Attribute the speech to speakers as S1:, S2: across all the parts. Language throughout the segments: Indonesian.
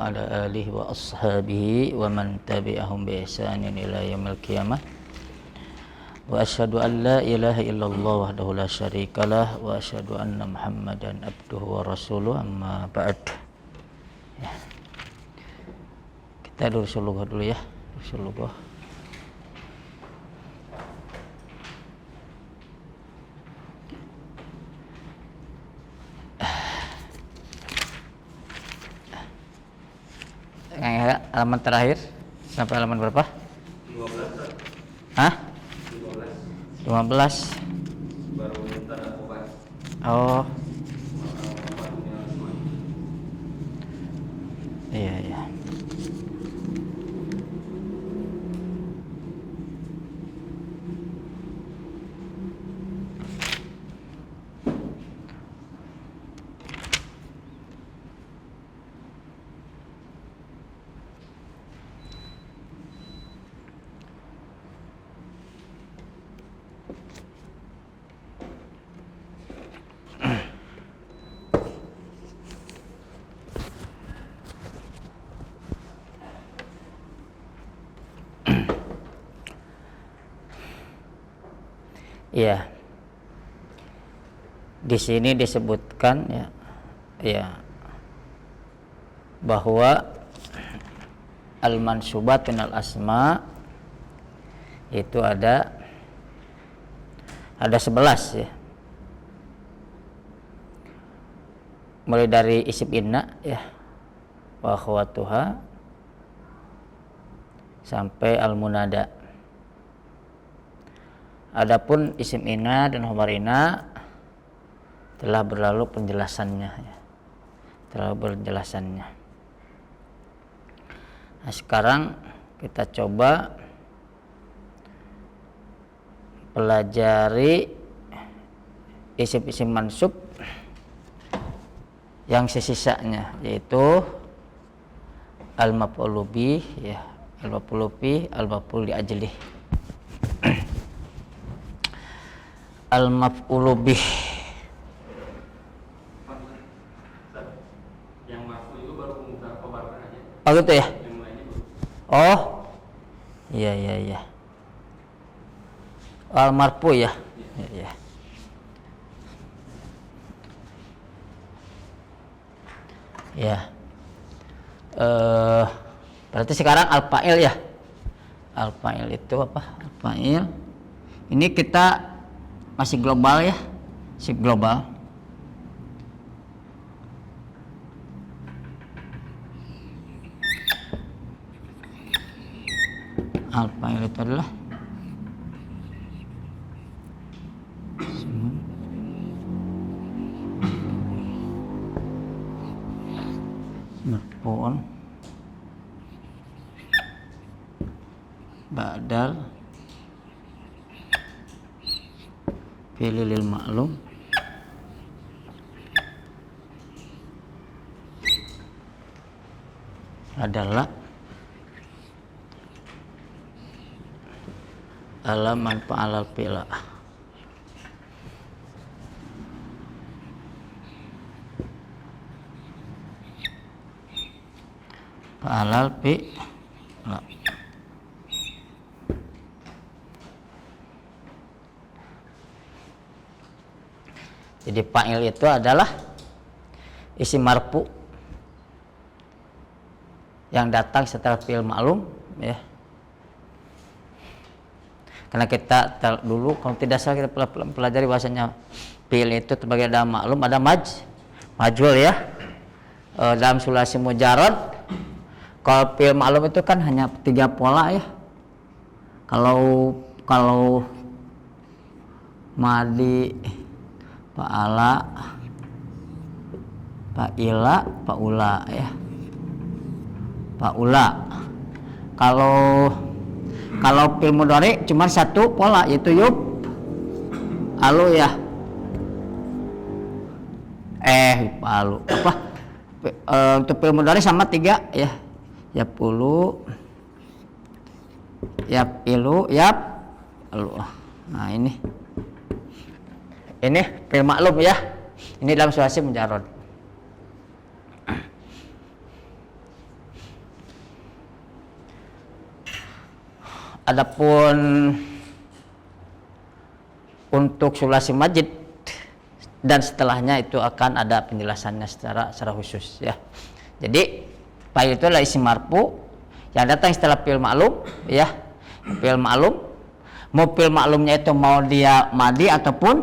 S1: ala alihi wa ashabihi wa man tabi'ahum bi ihsanin ila yaumil qiyamah. Wa asyhadu an la ilaha illallah wahdahu la syarikalah wa asyhadu anna Muhammadan abduhu wa rasuluh, amma ba'd. Ya. Kita Rasulullah dulu ya. Rasulullah. Halaman terakhir sampai halaman berapa? 15. Hah? 15.
S2: Baru minta obat.
S1: Oh. Iya, iya. Ya, di sini disebutkan ya bahwa al-mansubat minal asma itu ada 11 ya. Mulai dari isim inna ya, wa akhwatuha sampai al-munada. Adapun isim inna dan khabar inna telah berlalu penjelasannya ya. Nah, sekarang kita coba pelajari isim-isim mansub yang sesisanya, yaitu al-maf'ulu bih ya, al-maf'ulu bih, al-maf'ul li ajlih. Al-maf'ulu bih.
S2: Yang maf'ul itu baru muka khabar aja.
S1: Oh gitu ya?
S2: Yang lainnya belum.
S1: Oh. Iya. Al-marfu ya. Iya. Ya. Berarti sekarang al-fa'il ya. Al-fa'il itu apa? Al-fa'il. Ini kita masih global ya, si global. Al-fa'il itu adalah marfu'un ba'dal fi'lil ma'lum adalah alaman fa'alal fi'la. Fa'alal fi'la. Jadi fa'il itu adalah isim marfu yang datang setelah fi'il ma'lum ya. Karena kita dulu kalau tidak salah kita pelajari bahasanya fi'il itu sebagai ada ma'lum, ada majhul ya. Dalam sulasi mujarrad, kalau fi'il ma'lum itu kan hanya 3 pola ya. Kalau madi, fa'ala, fa'ila, fa'ula ya. Fa'ula. Kalau fi'il mudhari cuma 1 pola, yaitu alu ya. Alu apa? Untuk fi'il mudhari sama 3 ya. Yaf'ulu, yaf'ilu, yaf'alu. Nah, ini fi'il ma'lum ya. Ini dalam sulasi mujarrad. Adapun untuk sulasi majid dan setelahnya itu akan ada penjelasannya secara khusus ya. Jadi fa'il itu adalah isim marfu yang datang setelah fi'il ma'lum ya. Fi'il ma'lum, mau fi'il ma'lumnya itu mau dia madi ataupun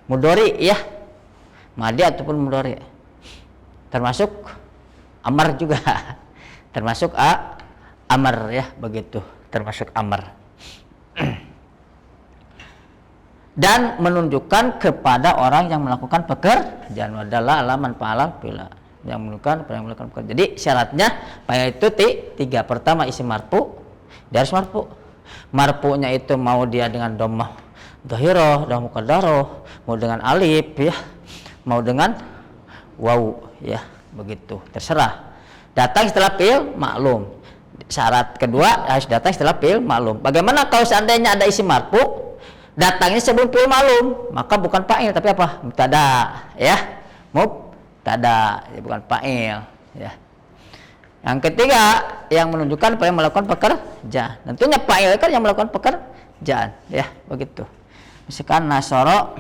S1: mudhari ya. Madi ataupun mudhari. Termasuk amar juga. Termasuk amar ya, begitu. Termasuk amar. Dan menunjukkan kepada orang yang melakukan pekerjaan. Adalah alaman fa'ala bila yang melakukan pekerjaan. Jadi syaratnya fa'il itu tiga. Pertama isim marfu, dia harus marfu. Marfu'nya itu mau dia dengan dhammah dhahirah, dhammah muqaddarah, mau dengan alif ya, mau dengan waw ya, begitu. Terserah. Datang setelah fi'il ma'lum. Syarat kedua harus datang setelah fi'il ma'lum. Bagaimana kalau seandainya ada isim marfu datangnya sebelum fi'il ma'lum, maka bukan fa'il tapi apa? Mubtada ya. Mubtada, ya, bukan fa'il ya. Yang ketiga yang menunjukkan yang melakukan pekerjaan. Tentunya fa'il kan yang melakukan pekerjaan ya, begitu. Misalkan Nasara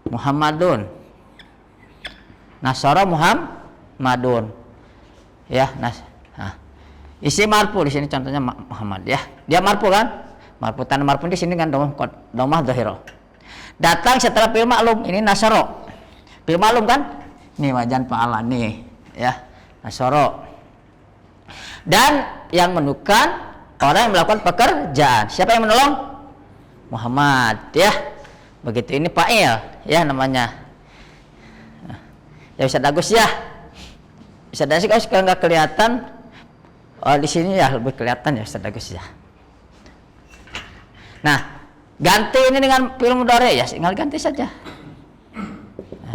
S1: Muhammadun. Nasara Muhammadun. Ya, isim marfu di sini contohnya Muhammad ya. Dia marfu kan? Marfu tanda marfu di sini kan dhammah dhahirah. Datang setelah fi'il ma'lum, ini nasara. Fi'il ma'lum kan? Nih wajan fa'ala nih ya. Nasara. Dan yang menunjukkan orang yang melakukan pekerjaan. Siapa yang menolong? Muhammad ya. Begitu, ini fa'il ya namanya. Ya bisa Agus ya. Bisa Agus kalau nggak kelihatan di sini ya lebih kelihatan ya Ustaz Agus ya. Nah, ganti ini dengan fi'il mudhari ya, tinggal ganti saja.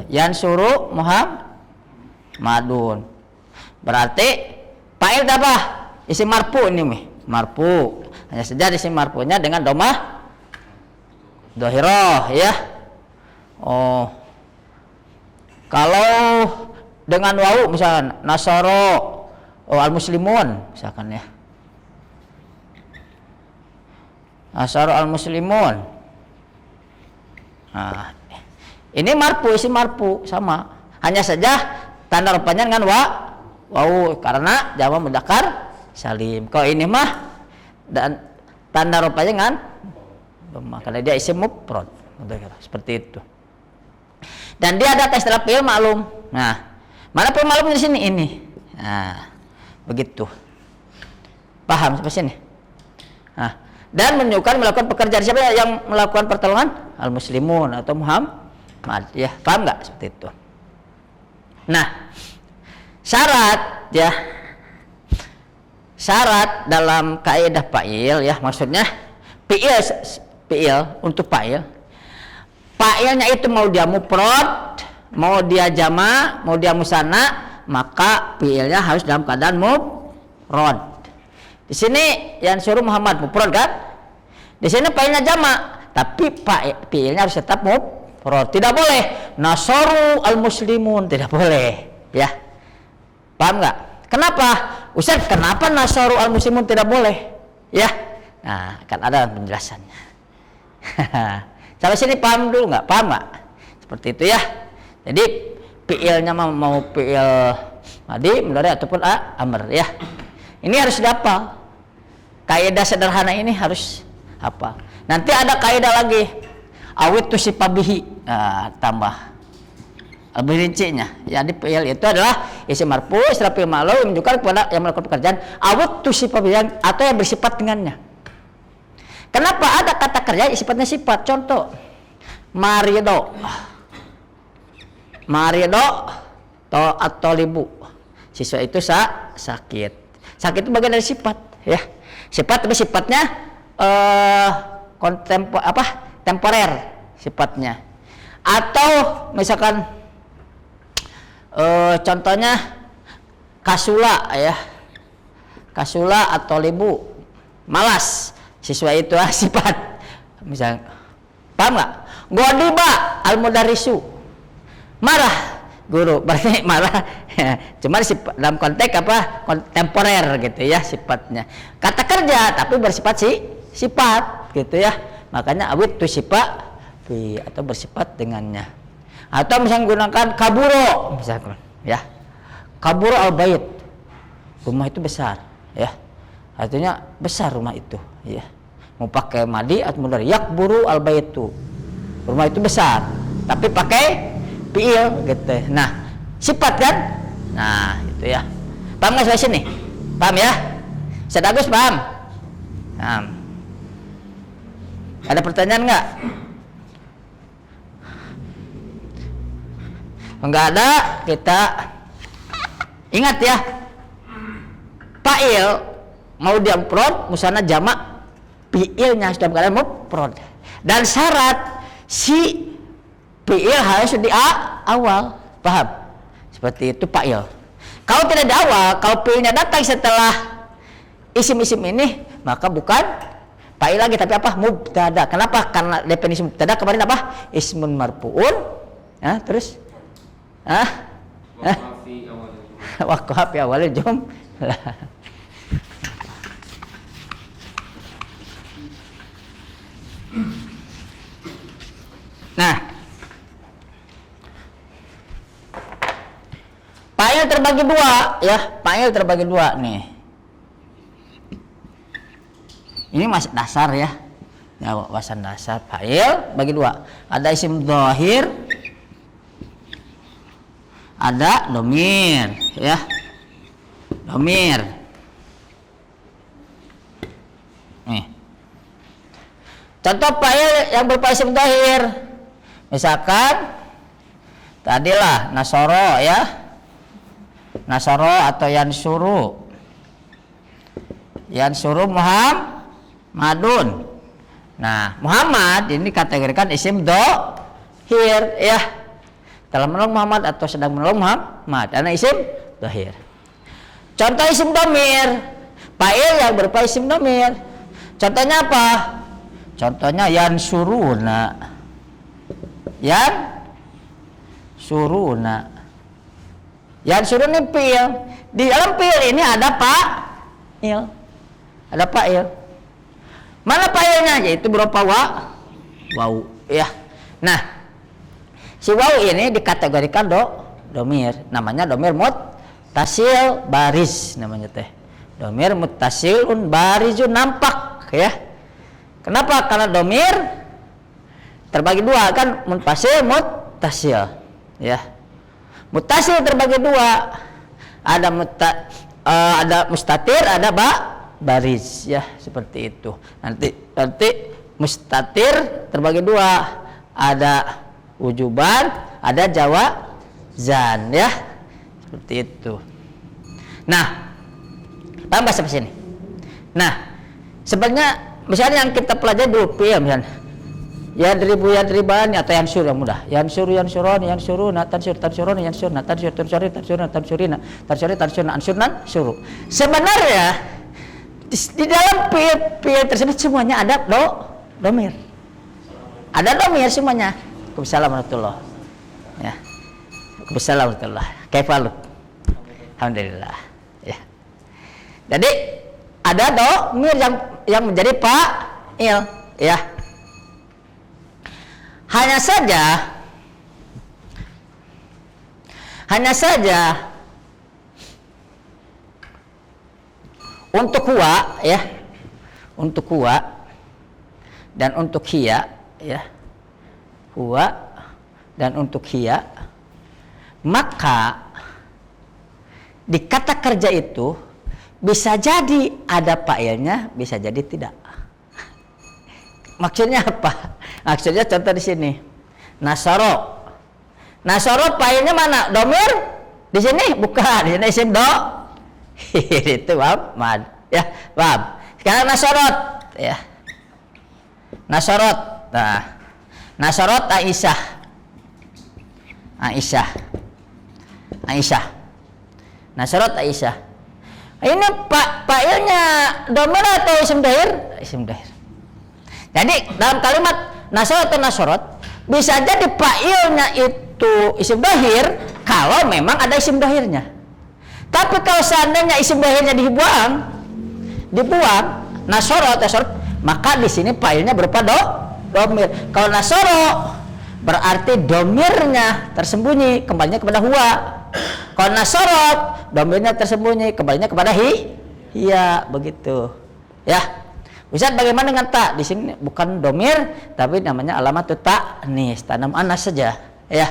S1: Yansuru Muhammadun. Berarti fa'il apa? Isim marfu ini marfu. Hanya saja isim marfunya dengan dhammah dhahirah ya. Oh. Kalau dengan wawu misalkan nasara al-muslimun misalkan ya. Nasara al-muslimun. Nah, ini marfu, isim marfu sama. Hanya saja tanda rupanya dengan wawu karena jamak mudzakkar salim. Kalau ini mah dan tanda rupanya dengan dhammah karena dia isim mufrad. Seperti itu. Dan dia datang setelah fi'il ma'lum. Nah, mana fi'il ma'lum di sini ini? Nah, begitu. Paham sampai sini? Nah, dan menunjukkan melakukan pekerjaan. Siapa yang melakukan pertolongan? Al-muslimun atau Muhammad. Ya, paham nggak seperti itu? Nah, syarat ya. Syarat dalam kaidah fa'il ya, maksudnya fi'il untuk fa'il. Fa'ilnya itu mau dia mufrad, mau dia jama', mau dia musanna, maka fi'ilnya harus dalam keadaan mufrad. Di sini yang suruh Muhammad mufrad kan? Di sini fa'ilnya jama', tapi fi'ilnya harus tetap mufrad. Tidak boleh nasaru al-muslimun, tidak boleh, ya. Paham nggak? Kenapa? Ustaz, kenapa nasaru al-muslimun tidak boleh? Ya. Nah, kan ada penjelasannya. Sampai sini paham dulu nggak? Paham nggak? Seperti itu ya. Jadi fi'ilnya mau fi'il madi, mudhari ataupun amr ya. Ini harus dihafal. Kaidah sederhana ini harus hafal. Nanti ada kaidah lagi. Awit tusipabihi. Tambah lebih rincinya. Jadi fi'il itu adalah isim marfu setelah fi'il ma'lum menunjukkan kepada yang melakukan pekerjaan awit tusipabihi atau yang bersifat dengannya. Kenapa ada kata kerja sifatnya sifat? Contoh, marido atau libu. Siswa itu sakit. Sakit itu bagian dari sifat, ya. Sifat tapi sifatnya temporer sifatnya. Atau misalkan contohnya kasula ya. Kasula atau libu, malas. Siswa itu sifat. Misalnya, paham nggak? Ghadiba al-mudarrisu, marah guru. Berarti malah cuman dalam konteks apa? Kontemporer gitu ya sifatnya. Kata kerja tapi bersifat sifat gitu ya. Makanya awit tu sifat fi atau bersifat dengannya. Atau misalnya gunakan kaburo misalkan ya. Kaburo al-bait. Rumah itu besar ya. Artinya besar rumah itu ya. Mau pakai madi atau mudhari yakburu al-baitu. Rumah itu besar tapi pakai fi'il gitu. Nah, sifat kan? Nah, itu ya. Paham nggak sampai sini? Paham ya? Ustaz Agus paham? Paham. Ada pertanyaan nggak? Enggak ada, kita ingat ya. Fa'il mau diamprod, musana jamak fi'ilnya sudah dalam mufrad. Dan syarat si fi'il harus di awal, paham? Seperti itu fa'il. Kalau tidak di awal, kalau fi'ilnya datang setelah isim-isim ini, maka bukan fa'il lagi tapi apa? Mubtada. Kenapa? Karena definisi mubtada kemarin apa? Ismun marfu'un. Ya, terus waqa'a fi awalil jumlah. Nah, fa'il terbagi dua ya, fa'il terbagi dua nih. Ini masih dasar ya. Ya, wawasan dasar fa'il bagi dua. Ada isim dhahir, ada domir ya. Domir. Nih. Contoh fa'il yang berupa isim dhahir. Misalkan tadilah nasoro ya, nasoro atau yansuru Muhammadun. Nah, Muhammad ini kategorikan isim dhahir ya, telah menolong Muhammad atau sedang menolong Muhammad, karena isim dhahir. Contoh isim domir, fa'il yang berupa isim domir. Contohnya apa? Contohnya yansuruna. Yansurun ini fi'il. Di dalam fi'il ini ada fa'il. Ada fa'il. Mana fa'ilnya? Yaitu berupa waw ya. Nah, si waw ini dikategorikan domir. Namanya domir muttasil baris namanya teh. Domir muttasilun barizun, nampak ya. Kenapa? Karena domir terbagi dua kan, munfasil, muttasil ya. Muttasil terbagi dua, ada mustatir, ada baris ya, seperti itu. Nanti mustatir terbagi dua, ada wujuban, ada jawazan ya, seperti itu. Nah, paham bahasa sini? Nah, sebenarnya misalnya yang kita pelajari dulu fi'il misalnya yadribani atau yansur yang mudah. Yansuruna, tansuruna, ansuru. Sebenarnya di dalam fi'il tersebut semuanya ada domir. Ada domir semuanya. Waalaikumsalam warahmatullahi. Ya. Waalaikumsalam warahmatullahi. Kaifalut? Alhamdulillah. Ya. Jadi ada domir yang menjadi fa'il ya. Hanya saja untuk huwa ya, untuk huwa dan untuk hiya ya, huwa dan untuk hiya, maka di kata kerja itu bisa jadi ada fa'ilnya, bisa jadi tidak. Maksudnya apa? Maksudnya contoh di sini. Nasoro fa'ilnya mana? Domir? Di sini bukan, di sini isim itu Muhammad ya, paham? Sekarang nasorot ya. Nasorot. Nah, nasorot Aisyah. Nasorot Aisyah. Ini fa'ilnya domir atau isim dhahir? Isim dhahir. Jadi dalam kalimat nasor atau nasorot bisa jadi fa'ilnya itu isim dhahir kalau memang ada isim dohirnya. Tapi kalau seandainya isim dohirnya dibuang, nasoro, maka di sini fa'ilnya berupa domir. Kalau nasoro berarti domirnya tersembunyi, kembalinya kepada huwa. Kalau nasorot, domirnya tersembunyi, kembalinya kepada hiya, begitu. Ya. Ustaz, bagaimana dengan tak? Di sini bukan domir, tapi namanya alamat ta'nis, tanam anas saja, ya.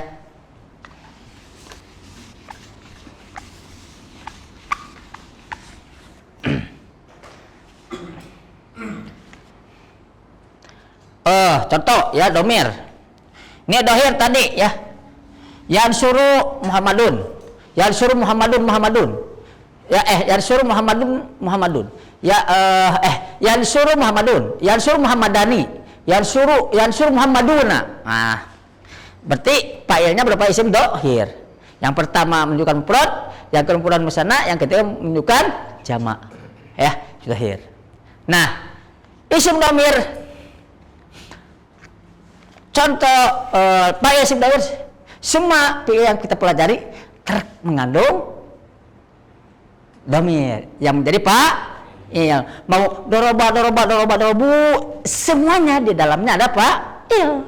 S1: Contoh ya domir. Ini dohir tadi ya. Yansuru Muhammadun. Yansuru Muhammadun. Ya yansuru Muhammadun. Yansuru Muhammadun, Yansuru Muhammadani, Yansuru Muhammaduna. Nah, berarti fa'ilnya berupa isim dohir. Yang pertama menunjukkan mufrad, yang kedua musanna, yang ketiga menunjukkan jamak. Ya, dohir. Nah, isim domir. Contoh fa'il isim dohir, semua fi'il yang kita pelajari mengandung domir yang menjadi iya, mau dorobu, semuanya di dalamnya ada fa'il.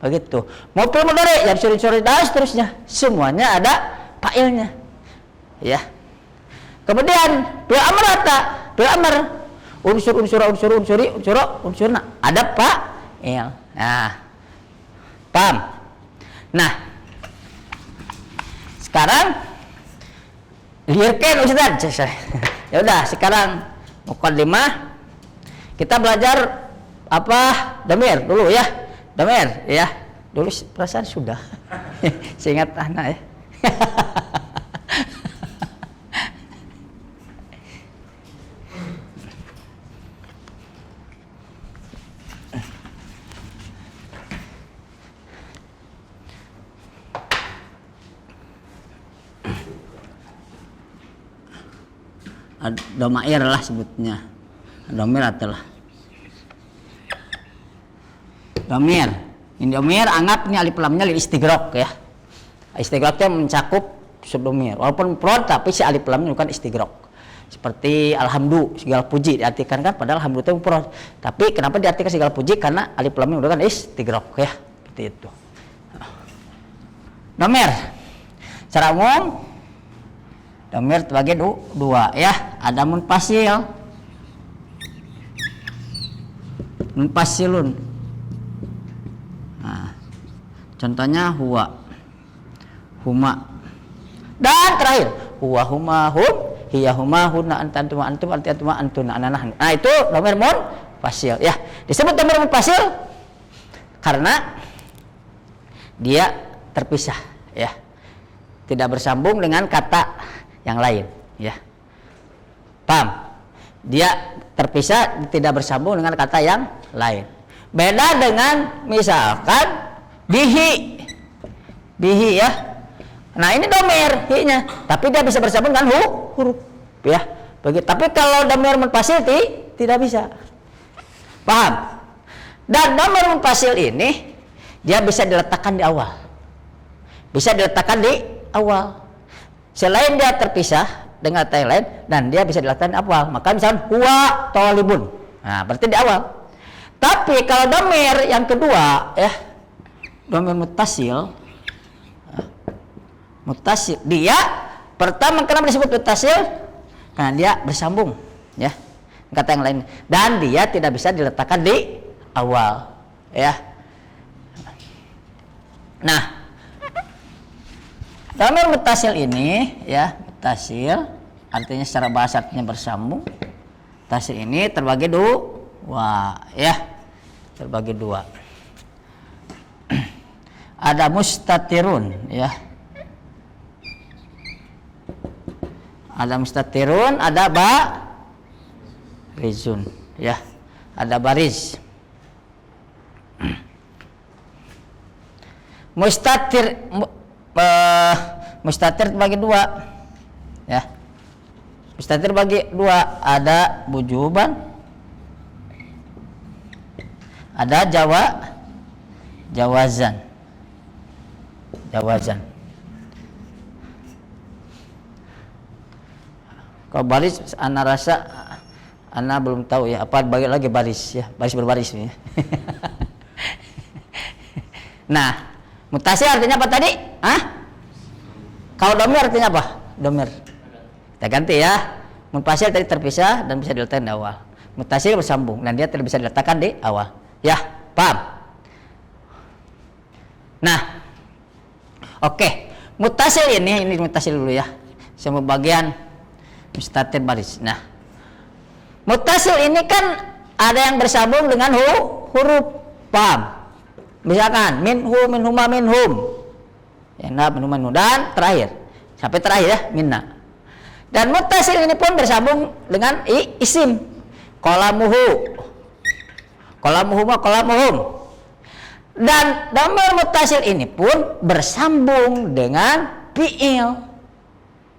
S1: Begitu. Mau fi'il mudhari yang suri dan seterusnya, semuanya ada fa'ilnya. Ya. Kemudian fi'il amr fi'il amr unsurna ada fa'il. Nah. Paham? Nah. Sekarang lihatkan Ustaz. Ya udah, sekarang muqaddimah kita belajar apa domir dulu ya. Domir ya. Dulu perasaan sudah. Seingat anak ya. Domair lah sebutnya. Domir adalah domir. Ini domir anggap ini alif lamnya lil istighraq ya. Istighraqnya mencakup subdomir. Walaupun mufrad tapi si alif lamnya bukan istighraq. Seperti alhamdu, segala puji diartikan kan padahal alhamdu itu mufrad. Tapi kenapa diartikan segala puji? Karena alif lamnya bukan istighraq ya. Seperti itu. Domir. Secara umum domir terbagi dua ya, ada munfasil, munfasilun. Nah, contohnya huwa, huma, dan terakhir huwa, huma, hum, hiya, huma, hunna, antum, antuna, ananah. Nah itu domir munfasil ya. Disebut domir munfasil karena dia terpisah ya, tidak bersambung dengan kata yang lain ya. Paham? Dia terpisah, tidak bersambung dengan kata yang lain. Beda dengan misalkan bihi ya. Nah ini domir hi-nya, tapi dia bisa bersambung dengan huruf ya. Begitu. Tapi kalau domir munfasil tidak bisa. Paham? Dan domir munfasil ini dia bisa diletakkan di awal. Bisa diletakkan di awal. Selain dia terpisah dengan kata yang lain dan dia bisa diletakkan di awal, maka misalnya huwa thalibun. Nah, berarti di awal. Tapi kalau domir yang kedua ya, domir muttasil, dia pertama kenapa disebut muttasil? Karena dia bersambung ya kata yang lain dan dia tidak bisa diletakkan di awal ya. Nah, domir muttasil ini ya, muttasil artinya secara bahasa artinya bersambung. Muttasil ini terbagi dua ya, terbagi dua. Ada mustatirun ya, ada mustatirun, ada barizun ya, ada bariz. Mustatir bagi dua ya, mustatir bagi dua, ada bujuban, ada jawazan. Kalau baris ana rasa ana belum tahu ya, apa bagi lagi baris ya, baris berbaris ya. Nah, mutasil artinya apa tadi? Kalau domir artinya apa? Domir. Kita ganti ya. Munfasil tadi terpisah dan bisa diletakkan di awal. Mutasil bersambung dan dia tidak bisa diletakkan di awal. Ya, paham? Nah, oke. Mutasil ini mutasil dulu ya. Semua bagian mustatir baris. Nah, mutasil ini kan ada yang bersambung dengan huruf, paham? Misalkan minhu, minhuma, minhum. Ya, minhum, dan terakhir sampai terakhir ya, minna. Dan mutasil ini pun bersambung dengan isim. Qalamuhu, qalamuhuma, qalamuhum. Dan dhamir mutasil ini pun bersambung dengan fi'il.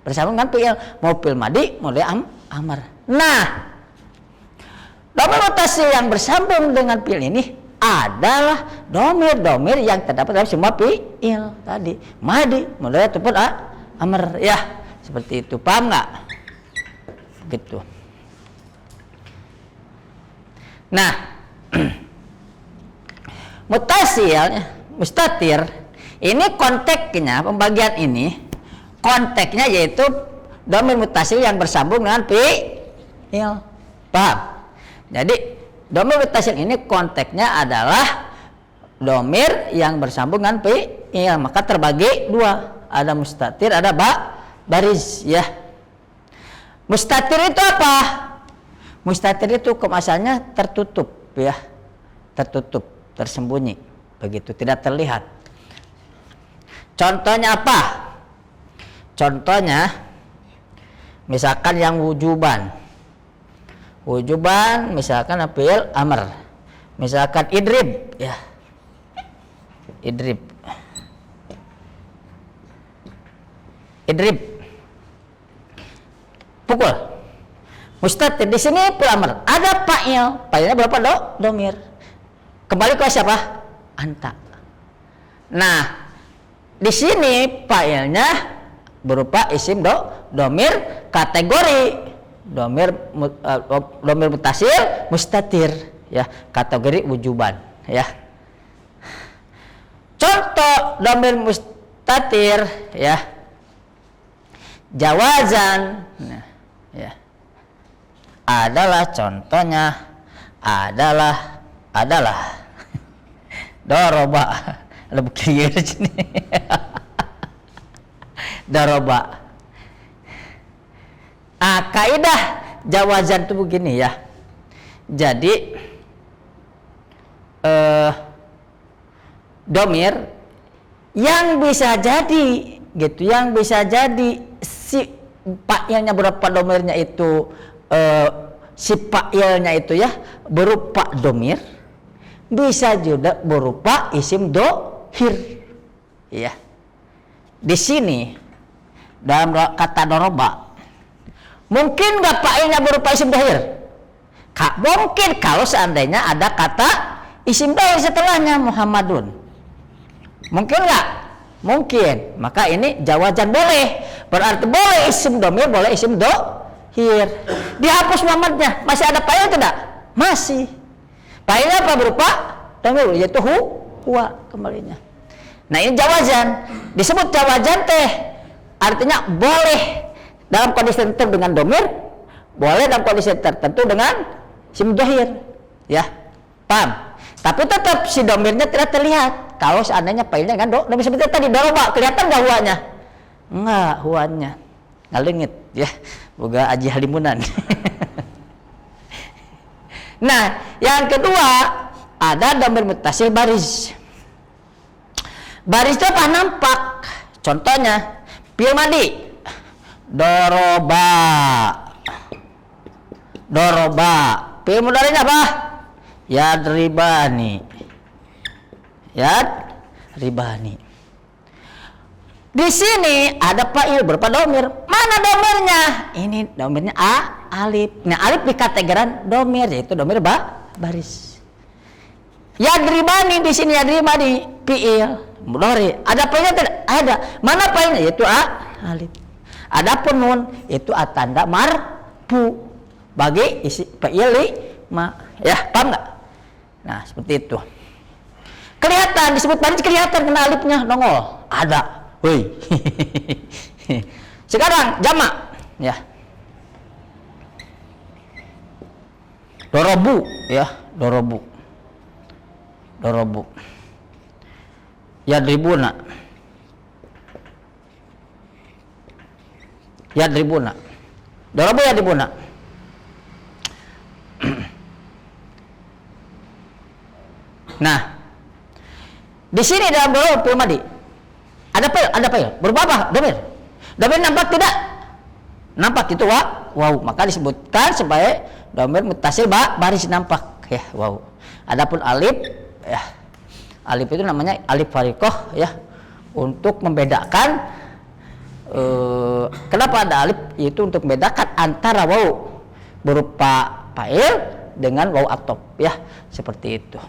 S1: Bersambung dengan fi'il, mau fi'il madi, mau amar. Nah, dhamir mutasil yang bersambung dengan fi'il ini adalah domir-domir yang terdapat dalam semua fi'il tadi. Madi, mudhari ataupun amar. Ya, seperti itu. Paham nggak? Gitu. Nah, mustatir ini konteksnya, pembagian ini konteksnya yaitu domir mutasil yang bersambung dengan fi'il. Paham? Jadi domir mutasil ini konteksnya adalah domir yang bersambung dengan fi'il, maka terbagi dua, ada mustatir, ada baris ya. Mustatir itu apa? Mustatir itu kemasannya tertutup ya, tertutup, tersembunyi, begitu, tidak terlihat. Contohnya apa? Contohnya misalkan yang wujuban, misalkan fi'il amr, misalkan idrib ya, idrib, pukul. Mustatir di sini fi'il amr, ada fa'ilnya berapa domir? Kembali ke siapa? Anta. Nah, di sini fa'ilnya berupa isim domir kategori domir mutasil mustatir ya, kategori wujuban ya. Contoh domir mustatir ya, jawazan. Nah, ya. Adalah contohnya adalah doroba lebih clear sini. Doroba. Kaidah jawazan itu begini ya. Jadi domir yang bisa jadi gitu, yang bisa jadi si fa'ilnya berapa domirnya itu si fa'ilnya itu ya berupa domir, bisa juga berupa isim dohir ya. Di sini dalam kata doroba mungkin nggak fa'ilnya berupa isim dohir? Mungkin kalau seandainya ada kata isim dohir setelahnya, Muhammadun. Mungkin nggak? Mungkin. Maka ini jawazan boleh, berarti boleh isim domir, boleh isim dohir. Dihapus Muhammadnya, masih ada fa'il tidak? Masih. Fa'ilnya apa berupa domir, yaitu huwa kembalinya. Nah, ini jawazan. Disebut jawazan teh artinya boleh dalam kondisi tertentu dengan domir, boleh dalam kondisi tertentu dengan isim dohir ya. Paham? Tapi tetap si domirnya tidak terlihat kalau seandainya fa'ilnya kan domir, seperti tadi doroba, kelihatan nggak huwanya? Enggak, huwanya ngalengit ya, boga aji halimunan. Nah, yang kedua ada domir mutasil baris. Baris itu apa? Nampak. Contohnya fi'il madi, doroba, fi'il mudhari'nya apa? Yadribani, di sini ada fa'il berupa domir. Mana domirnya? Ini domirnya alif. Nah, alif di kategoran domir, yaitu domir baris. Yadribani di sini, yadribani fi'il mudhari. Ada fa'ilnya tidak? Ada. Mana fa'ilnya? Yaitu alif. Adapun nun itu tanda marfu bagi isi fi'il ma. Ya, paham enggak? Nah, seperti itu. Kelihatan disebut baris, kelihatan kena alifnya nongol. Ada. Woi. Sekarang jamak ya. Dorobu ya, dorobu. Dorobu. Yadribuna. Yadribuna. Dorobu yadribuna. Nah, di sini dalam dorobu fi'il madi ada fa'il. Berubah apa? Domir. Domir nampak tidak? Nampak itu waw. Maka disebutkan sebagai domir muttasil baris nampak ya waw. Adapun alif ya. Alif itu namanya alif fariqah ya, untuk membedakan kenapa ada alif, yaitu untuk membedakan antara waw berupa fa'il dengan waw atop ya, seperti itu.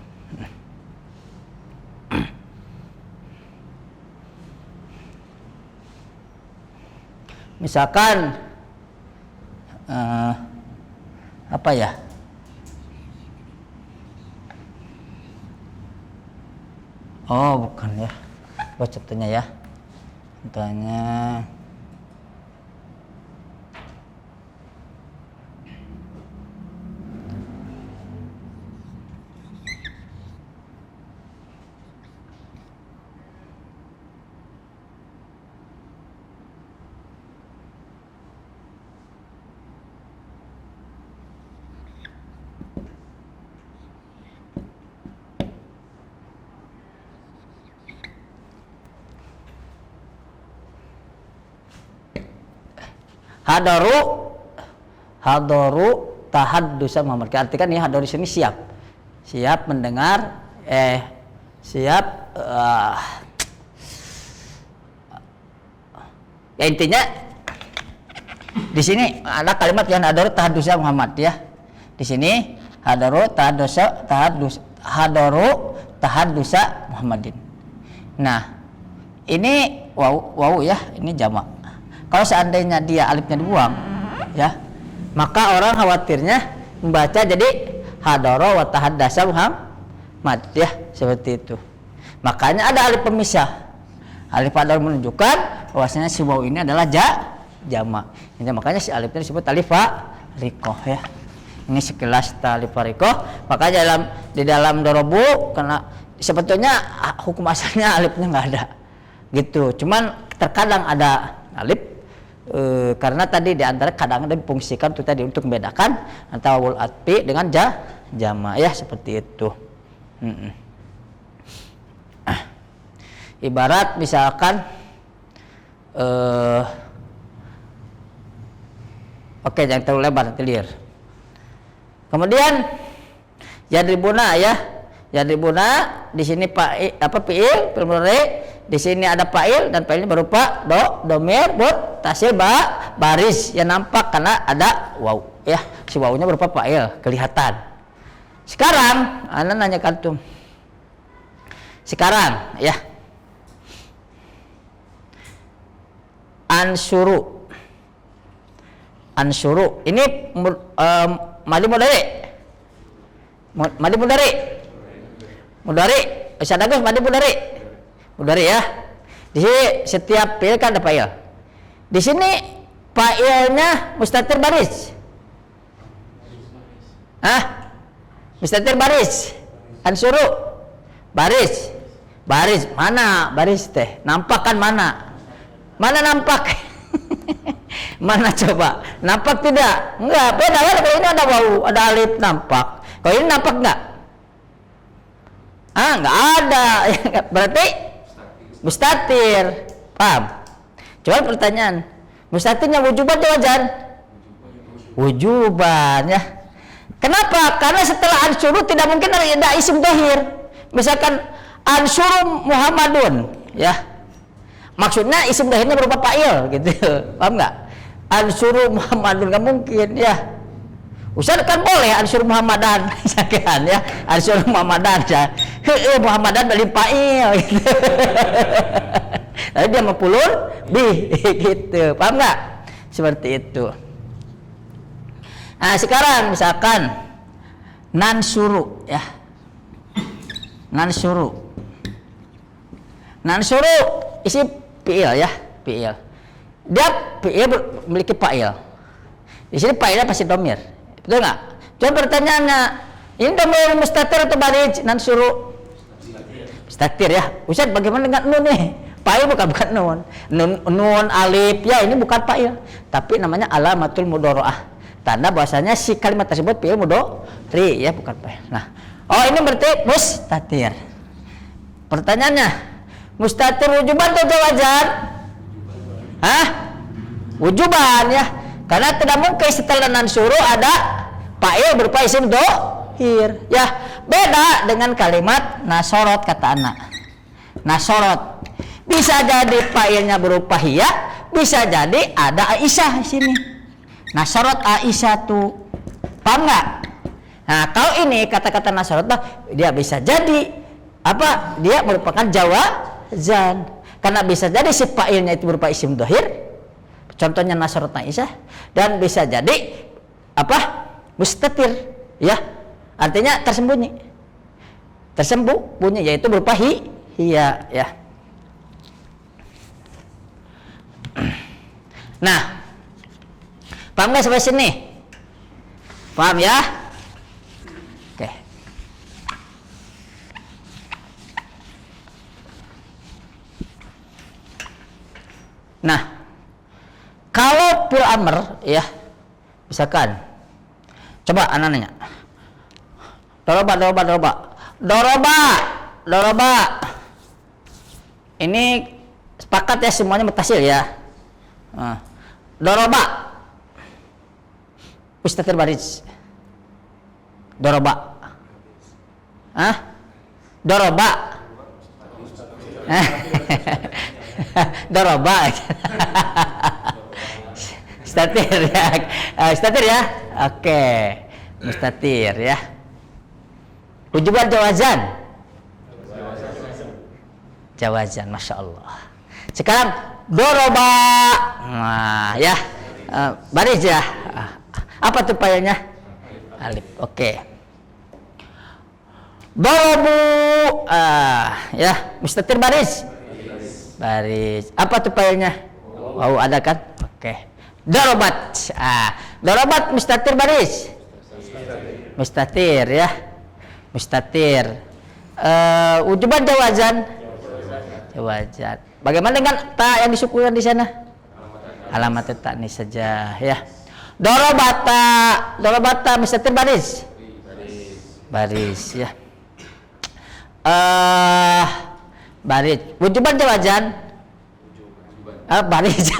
S1: Misalkan apa ya? Oh, bukan ya. Buat contohnya ya. Contohnya hadaru tahaddusa Muhammad. Artikan ini hadaru sini siap mendengar siap ya, intinya di sini ada kalimat yang hadaru tahaddusa Muhammad ya. Di sini hadaru tahaddusa Muhammadin. Nah, ini waw ya, ini jamak. Kalau seandainya dia alifnya dibuang ya, maka orang khawatirnya membaca jadi hadara wa tahaddasa Muhammad ya, seperti itu. Makanya ada alif pemisah. Alif hadar menunjukkan bahwasanya si waw ini adalah jamak. Ini makanya si alifnya disebut alif fariqah ya. Ini sekilas alif fariqah. Makanya di dalam dorobu, karena sebetulnya hukum asalnya alifnya nggak ada gitu. Cuman terkadang ada alif karena tadi diantara kadang-kadang difungsikan itu tadi untuk membedakan antara wawul atfi dengan jamak ya, seperti itu. Ibarat misalkan oke, jangan terlalu lebar, nanti liar. Kemudian yadribuna ya, yadribuna di sini fi'il mudhari, di sini ada fa'il dan fa'ilnya berupa domir muttasil baris yang nampak karena ada waw ya, si wawnya berupa fa'il kelihatan. Sekarang ana nanya kantum, sekarang ya, ansuru ini madi mudhari bisa bagus, mudhari ya. Di sini setiap fi'il kan ada fa'il. Di sini fa'ilnya mustatir baris. Mustatir baris. Ansuru baris. Mana baris teh? Nampak kan mana? Mana nampak? Mana coba? Nampak tidak? Enggak, beda kan, kalau ini ada waw, ada alif nampak. Kalau ini nampak enggak? Enggak ada. Berarti mustatir. Paham? Coba pertanyaan, mustatirnya wujuban atau wajan? Wujuban ya. Kenapa? Karena setelah ansuru tidak mungkin ada isim dhahir. Misalkan ansuru Muhammadun ya, maksudnya isim dhahirnya berupa fa'il gitu. Paham nggak? Ansuru Muhammadun nggak mungkin ya. Ustaz kan boleh ansur Muhammadan misalkan ya, ansur Muhammadan ya. Muhammadan dari fa'il gitu. Tapi dia maf'ulun bih gitu. Paham nggak? Seperti itu. Nah, sekarang misalkan nansuru ya. Nansuru isi fi'il ya, fi'il. Dia fi'il memiliki fa'il. Di sini fa'ilnya pasti dhamir. Betul enggak? Coba pertanyaannya, ini dhamir mustatir atau barij? Nansuru mustatir ya. Ustaz, bagaimana dengan nun nih? Fa'il bukan nun. Nun alif ya, ini bukan fa'il, tapi namanya alamatul mudharaah. Tanda bahwasanya si kalimat tersebut fi'il mudhari ya, bukan fa'il. Nah, ini berarti mustatir. Pertanyaannya, mustatir wujuban atau jawazan? Wujuban ya. Karena tidak mungkin setelah nansuru ada fa'il berupa isim dhohir ya. Beda dengan kalimat nasorot kata anak. Nasorot bisa jadi fa'ilnya berupa hiya, bisa jadi ada Aisyah di sini. Nasorot Aisyah tuh, paham nggak? Nah, kalau ini kata-kata nasorot dia bisa jadi apa? Dia merupakan jawazan. Karena bisa jadi si fa'ilnya itu berupa isim dhohir, contohnya nasorot Aisyah, dan bisa jadi apa? Mustatir ya. Artinya tersembunyi yaitu berupa hiya ya. Nah, paham nggak sampai sini? Paham ya? Oke. Nah, kalau fi'il amr ya, misalkan, coba anak nanya, doroba. Ini sepakat ya semuanya mutasil ya. Doroba mustatir barij. Doroba doroba mustatir ya. Mustatir ya. Oke, mustatir ya. Wujuban jawazan, masya Allah. Sekarang doroba, nah ya, baris ya. Apa tuh fa'ilnya? Alif. Oke. Dorobu, ya, mustatir baris. Apa tuh fa'ilnya? Wow, ada kan? Oke. Dorobat, dorobat mustatir baris. Mustatir ya. Mustatir. Wujuban jawazan. Bagaimana dengan ta yang disukunkan di sana? Alamat ta'nis saja ya. Dorobata mustatir baris. Baris ya. Baris. Wujuban jawazan. Baris.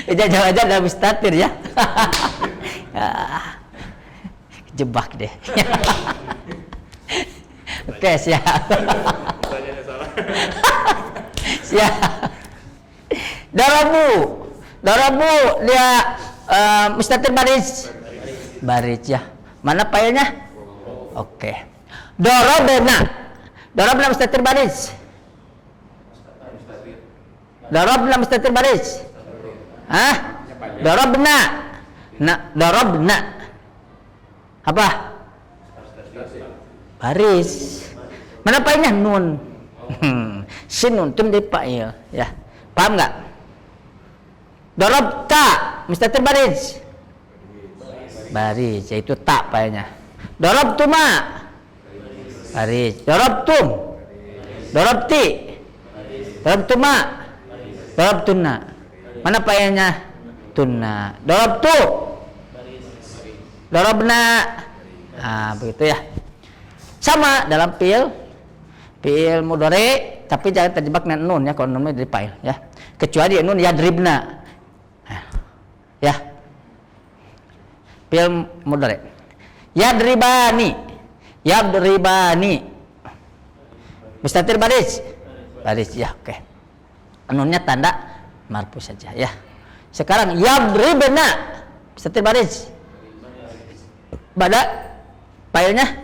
S1: Jawazan dan mustatir ya. Jebak deh. Oke, siap. Siap. Darabu dia mustatir baris. Baris ya. Mana fa'ilnya? Oke. Darabna mustatir baris. Darabna mustatir baris. Darabna. Apa? Baris. Mana fa'ilnya? Nun. Sinun tun di fa'il ya. Paham enggak? Darabta mustatir baris. Baris yaitu ta fa'ilnya. Darabtuma baris. Darabtum. Darabti. Darabtuma. Darabtunna. Mana fa'ilnya? Tunna. Darabtu. Darabna. Begitu ya. Sama dalam fi'il mudhari, tapi jangan terjebak dengan nun ya, kalau nun dari fa'il ya. Kecuali nun yadribna. Ya. Fi'il mudhari. Yadribani. Mustatir baris. Baris ya, oke. Nunnya tanda marfu saja ya. Sekarang yadribna. Mustatir baris. Pada fa'ilnya?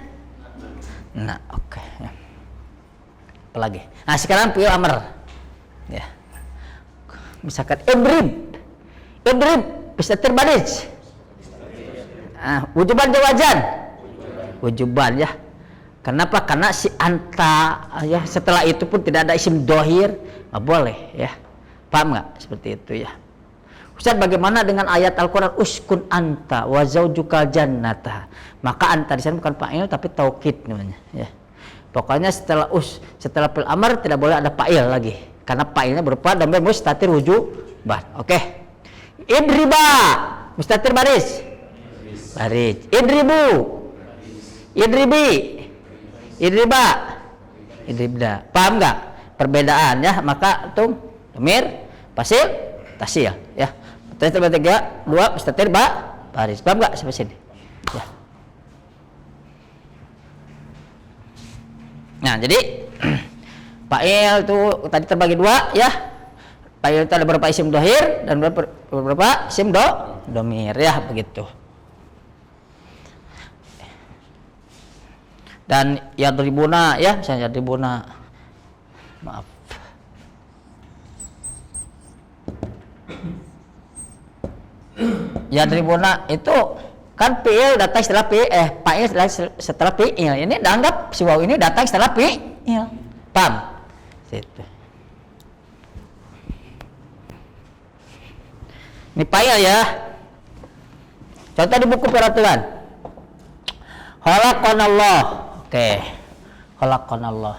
S1: Nah, oke. Apalagi? Nah, sekarang fi'il amr. Ya. Misalkan idrib bistatir baris. Wujuban jawajan. Wujuban ya. Kenapa? Karena si anta ya, setelah itu pun tidak ada isim dohir, boleh ya. Paham nggak? Seperti itu ya. Ustaz, bagaimana dengan ayat Al-Quran uskun anta wa zaujukal jannata? Maka anta di sana bukan fa'il tapi taukid namanya ya. Pokoknya setelah fil amr tidak boleh ada fa'il lagi karena fa'ilnya berupa dhamir mustatir wujuban. Oke. Idriba mustatir baris. Idribu. Idribi. Idriba. Idribda. Paham nggak perbedaan ya? Maka tung dhamir fasil tasil ya. Terus 3 2 mustatir baris. Paham nggak sampai sini? Ya. Nah, jadi fa'il itu tadi terbagi 2 ya. Fa'il itu ada beberapa isim dohir dan beberapa isim domir ya, begitu. Dan yadribuna ya, misalnya yadribuna. Maaf. Yadribuna itu kan fi'il datang setelah fa'il setelah fi'il. Ini dianggap si waw ini datang setelah fi'il. Paham? Situ. Ini fa'il ya. Contoh di buku peraturan. Khalaqanallah. Oke. Khalaqanallah.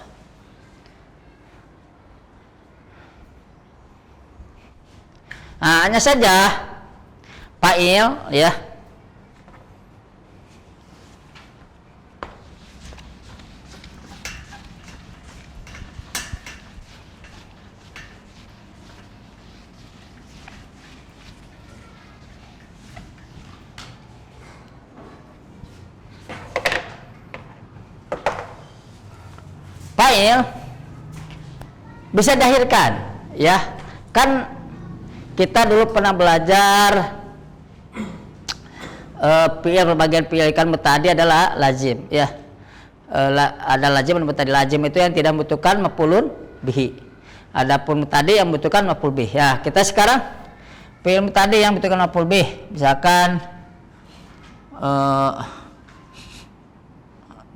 S1: Nah, hanya saja fa'il ya. Fa'il bisa dahirkan ya. Kan kita dulu pernah belajar fi'il, bagian fi'il kan muta'addi adalah lazim ya. Ada lazim dan muta'addi. Lazim itu yang tidak membutuhkan maf'ulun bihi. Adapun muta'addi yang membutuhkan maf'ul bih. Ya, kita sekarang fi'il muta'addi yang membutuhkan maf'ul bih. Misalkan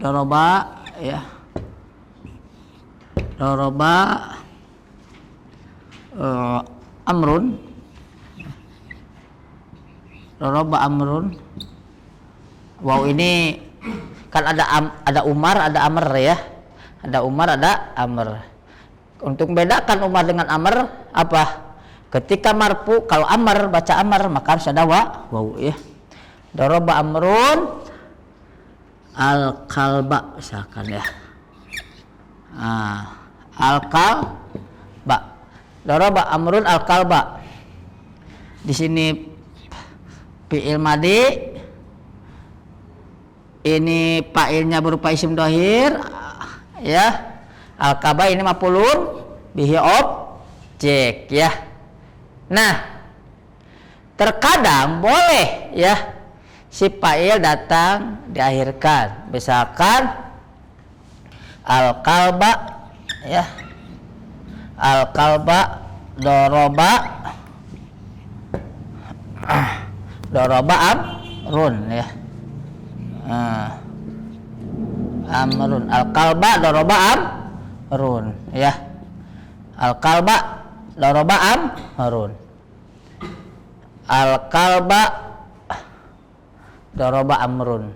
S1: doroba ya. Doroba amrun. Doroba amrun. Wow, ini kan ada Umar, ada Amr ya. Ada Umar, ada Amr. Untuk membedakan Umar dengan Amr apa? Ketika marfu, kalau Amr baca Amr maka harus ada waw ya. Doroba amrun al-kalba misalkan ya. Al-kalba. Doroba amrun al-kalba. Di sini fi'il madi. Ini fa'ilnya berupa isim dohir ya. Al-kalba ini maf'ulun bihi objek ya. Nah, terkadang boleh ya si fa'il datang diakhirkan. Misalkan al-kalba ya. Al-kalba doroba amrun ya. Amrun. Al-kalba doroba amrun ya. Al-kalba doroba amrun. Al-kalba doroba amrun.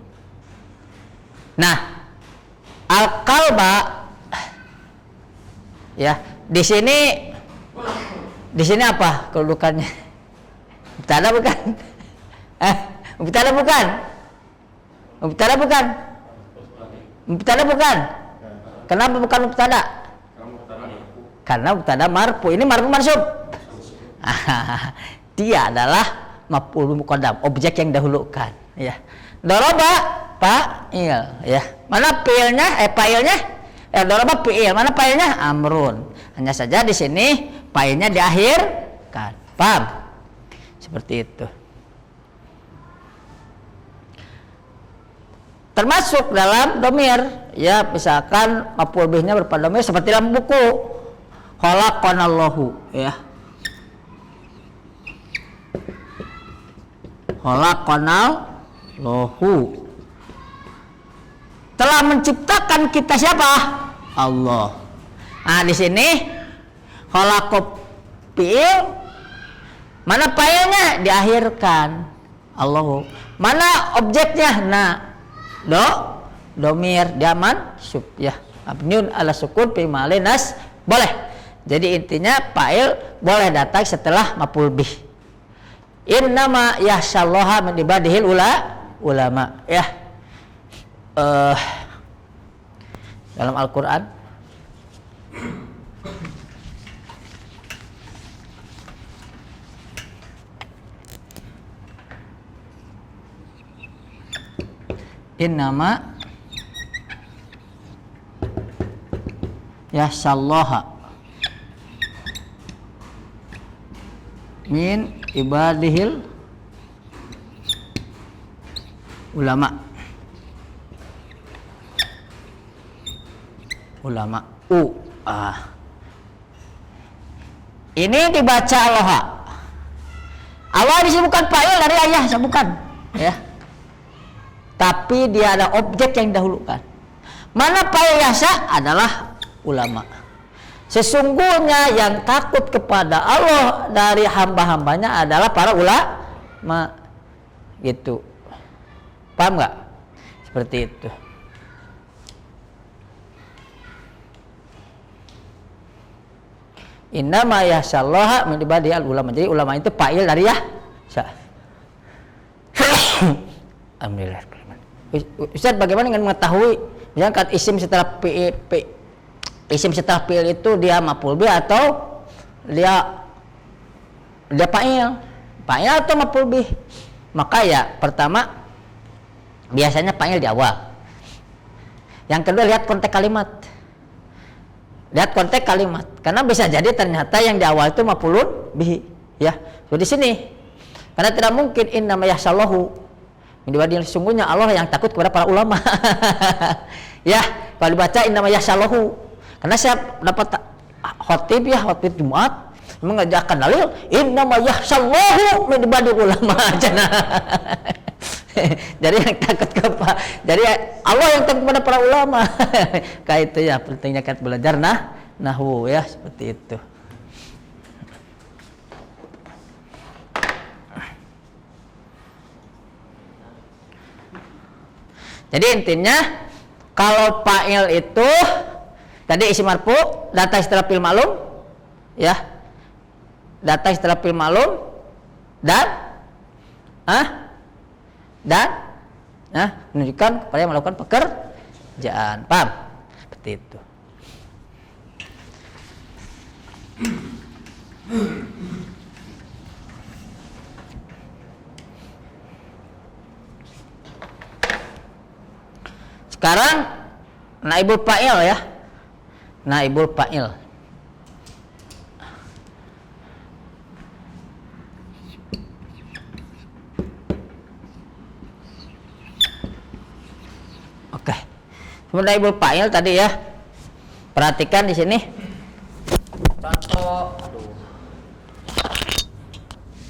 S1: Nah, al-kalba ya, di sini apa kedudukannya? Mubtada bukan? Mubtada bukan? Mubtada bukan? Mubtada bukan? Kenapa bukan mubtada? Karena mubtada marfu. Ini marfu mansub. Dia adalah maf'ul muqaddam, objek yang dahulukan ya. Doroba fa'il ya. Mana fi'ilnya? Fa'ilnya doroba fi'il. Mana fa'ilnya? Amrun. Hanya saja di sini fa'ilnya diakhirkan. Paham? Seperti itu. Termasuk dalam domir ya, misalkan maf'ul bihnya berupa domir seperti dalam buku khalaqanallahu ya. Khalaqanal lahu. Telah menciptakan kita siapa? Allah. Nah, di sini khalaqo fi'il, mana fa'ilnya? Diakhirkan. Allahu. Mana objeknya? Nah, domir diaman sub ya. Abniun ala sukun fi mahallin nas boleh. Jadi intinya fa'il boleh datang setelah maf'ul bih. Innama yahsyallaha min ibadihil ulama ya. Dalam Al-Qur'an innama yahsyallaha min ibadihil ulama. Ini dibaca Allah disebutkan fa'il dari ayah, bukan ya. Tapi dia ada objek yang didahulukan. Mana fa'il yahsya adalah ulama. Sesungguhnya yang takut kepada Allah dari hamba-hambanya adalah para ulama. Gitu. Paham nggak? Seperti itu. Innama yahsyallaha min ibadihil ulama. Jadi ulama itu fa'il dari yahsya. Alhamdulillah. Ustaz, bagaimana dengan mengetahui misalkan isim setelah isim setelah fi'il itu dia maf'ul bih atau dia fa'il atau maf'ul bih? Maka ya pertama biasanya fa'il di awal. Yang kedua lihat konteks kalimat. Karena bisa jadi ternyata yang di awal itu maf'ulun bih ya. So di sini karena tidak mungkin innama yahsyallaha sesungguhnya Allah yang takut kepada para ulama. Ya, kalau dibaca innama yahsyallaha. Karena saya dapat khotib Jumat mengajarkan dalil innama yahsyallaha min ibadil ulama. Jadi yang takut jadi Allah yang takut kepada para ulama. Kayak itu ya, pentingnya kan belajar nahwu ya, seperti itu. Jadi intinya kalau fa'il itu tadi isim marfu, datang setelah fi'il ma'lum ya. Datang setelah fi'il ma'lum dan menunjukkan kepada yang melakukan pekerjaan. Paham? Seperti itu. Sekarang naibul fa'il ya. Naibul fa'il. Oke. Naibul fa'il tadi ya. Perhatikan di sini.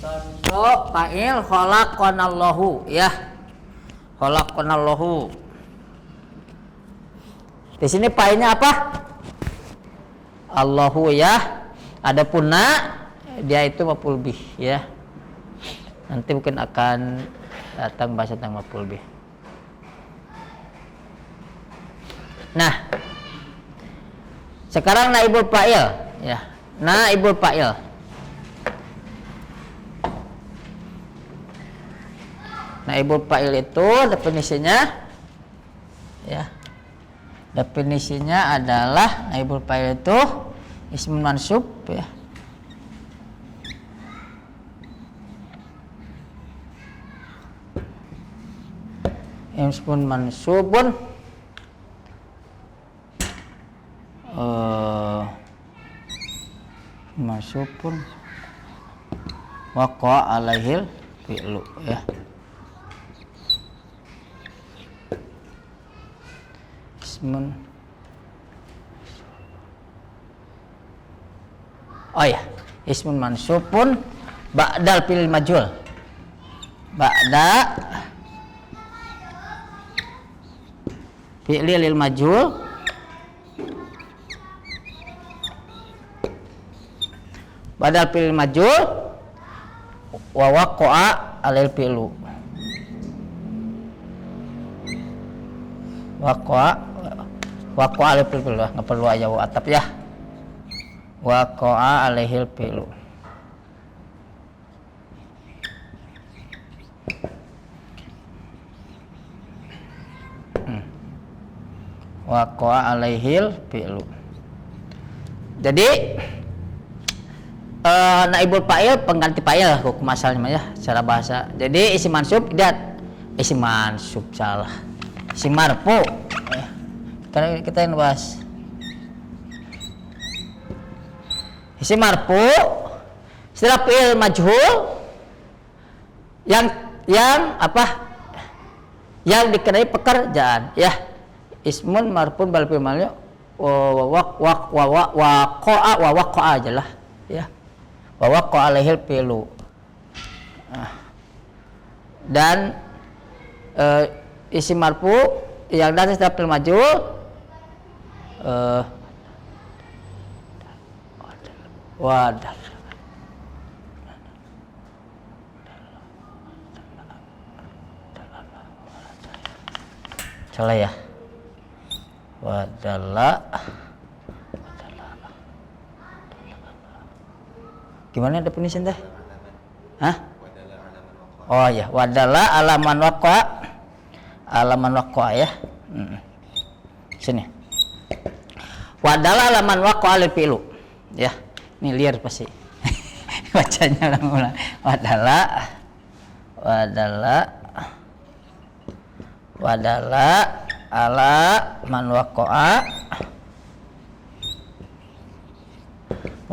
S1: Contoh fa'il khalaqanallahu ya. Khalaqanallahu. Di sini fa'ilnya apa? Allahu ya. Adapun dia itu maf'ul bih ya. Nanti mungkin akan datang bahasa tentang maf'ul bih. Nah, sekarang naibul fa'il ya. Naibul fa'il. Naibul fa'il itu definisinya ya. Definisinya adalah naibul fa'il itu ismun mansub ya. Ismun mansubun mansubun waqa alaihil fi'lu ya. Oh ya, ismun mansubun ba'dal fi'il majhul. ba'da fi'li lil majhul badal fi'il majhul wa waqa'a alil fi'lu waqa'a alil fi'lu nggak perlu aja wa atap ya waqa'a alihil fi'lu waqa'a alaihil fi'lu. Jadi naibul fa'il pengganti fa'il hukum asalnya ya secara bahasa. Jadi isim mansub salah. Isim marfu. Kita yang bahas. Isim marfu setelah fi'il majhul yang apa? Yang dikenai pekerjaan ya. Ismun marfun bal fi'il mali waqa'a aja lah ya. Wa waqa'a alaihil fi'lu. Dan isim marfu yang datang setelah fi'il majhul wadal salah ya wadalla gimana definisi teh? Hah? Oh ya, wadalla alaman waqa'a ya. Sini. Wadalla alaman waqa'a lil fi'lu. Ya, ini liar pasti. Bacanya ulang-ulang. Wadalla ala man waqa'a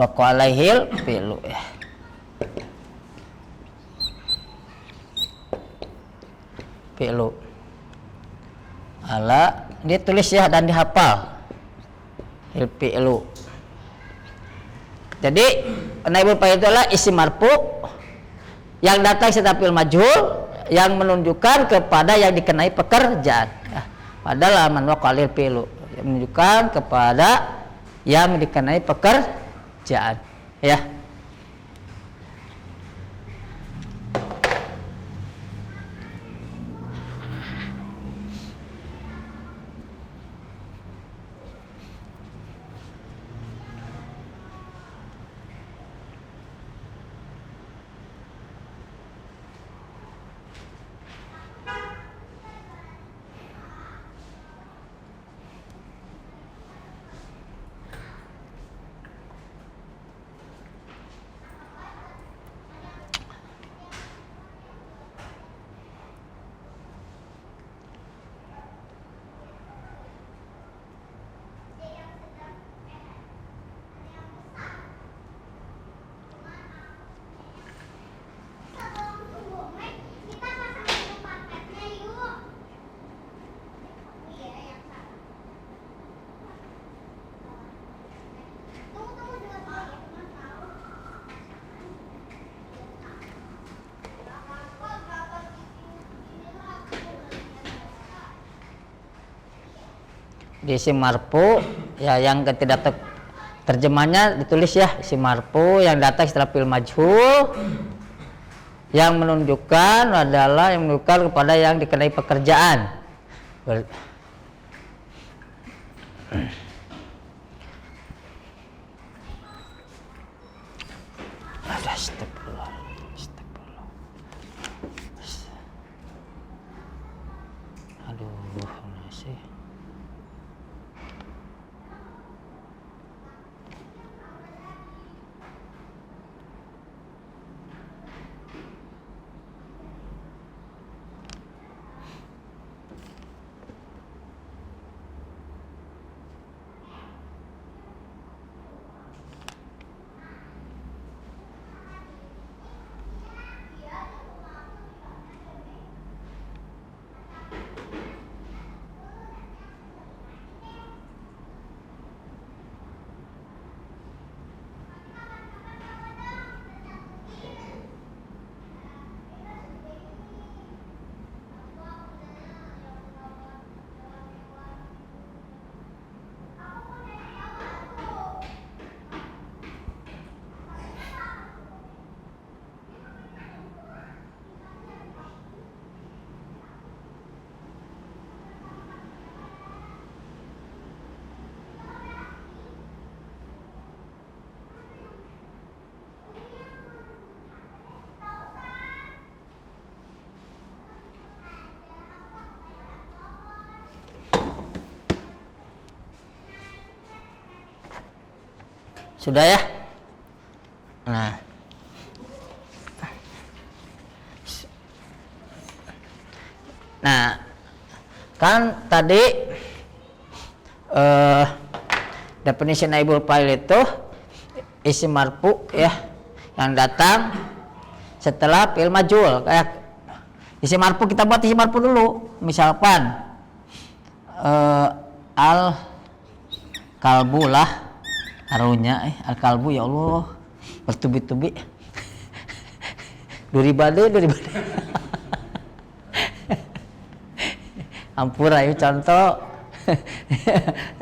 S1: alaihil fi'lu ya. Fi'lu ala ditulis ya dan dihafal fi'lu. Jadi naibul fa'il itu adalah isim marfu yang datang setelah fi'il majhul yang menunjukkan kepada yang dikenai pekerjaan ya. Padahal man waqa'al fi'lu yang menunjukkan kepada yang dikenai pekerjaan ya. Di isim marfu ya yang tidak terjemahnya ditulis ya isim marfu yang datang setelah fi'il majhul yang menunjukkan adalah yang menunjukkan kepada yang dikenai pekerjaan. Sudah ya? Nah. Nah, kan tadi definisi naibul fa'il itu isim marfu ya yang datang setelah fi'il majhul. Kayak isim marfu, kita buat isim marfu dulu. Misalkan al kalbu lah harunya al kalbu, ya Allah bertubi-tubi duribade ampura itu contoh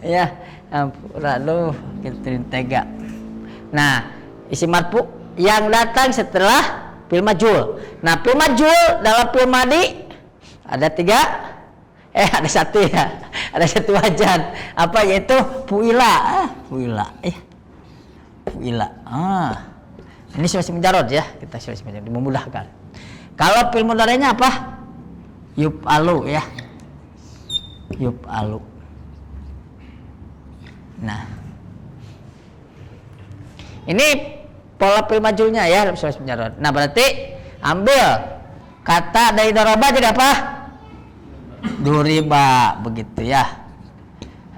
S1: ya ampura lu gitu tega. Nah, isim marfu yang datang setelah fi'il majhul. Nah, fi'il majhul dalam fi'il madi ada ada satu ya. Ada satu wajan. Apa yaitu fu'ila. Fu'ila. Ini sulasi mujarrad ya. Kita sulasi mujarrad memudahkan. Kalau fi'il mudhari'nya apa? Yuf'alu ya. Yuf'alu. Nah. Ini pola fi'il majhulnya ya dalam sulasi mujarrad. Nah, berarti ambil kata dari daraba jadi apa? Duriba, begitu ya.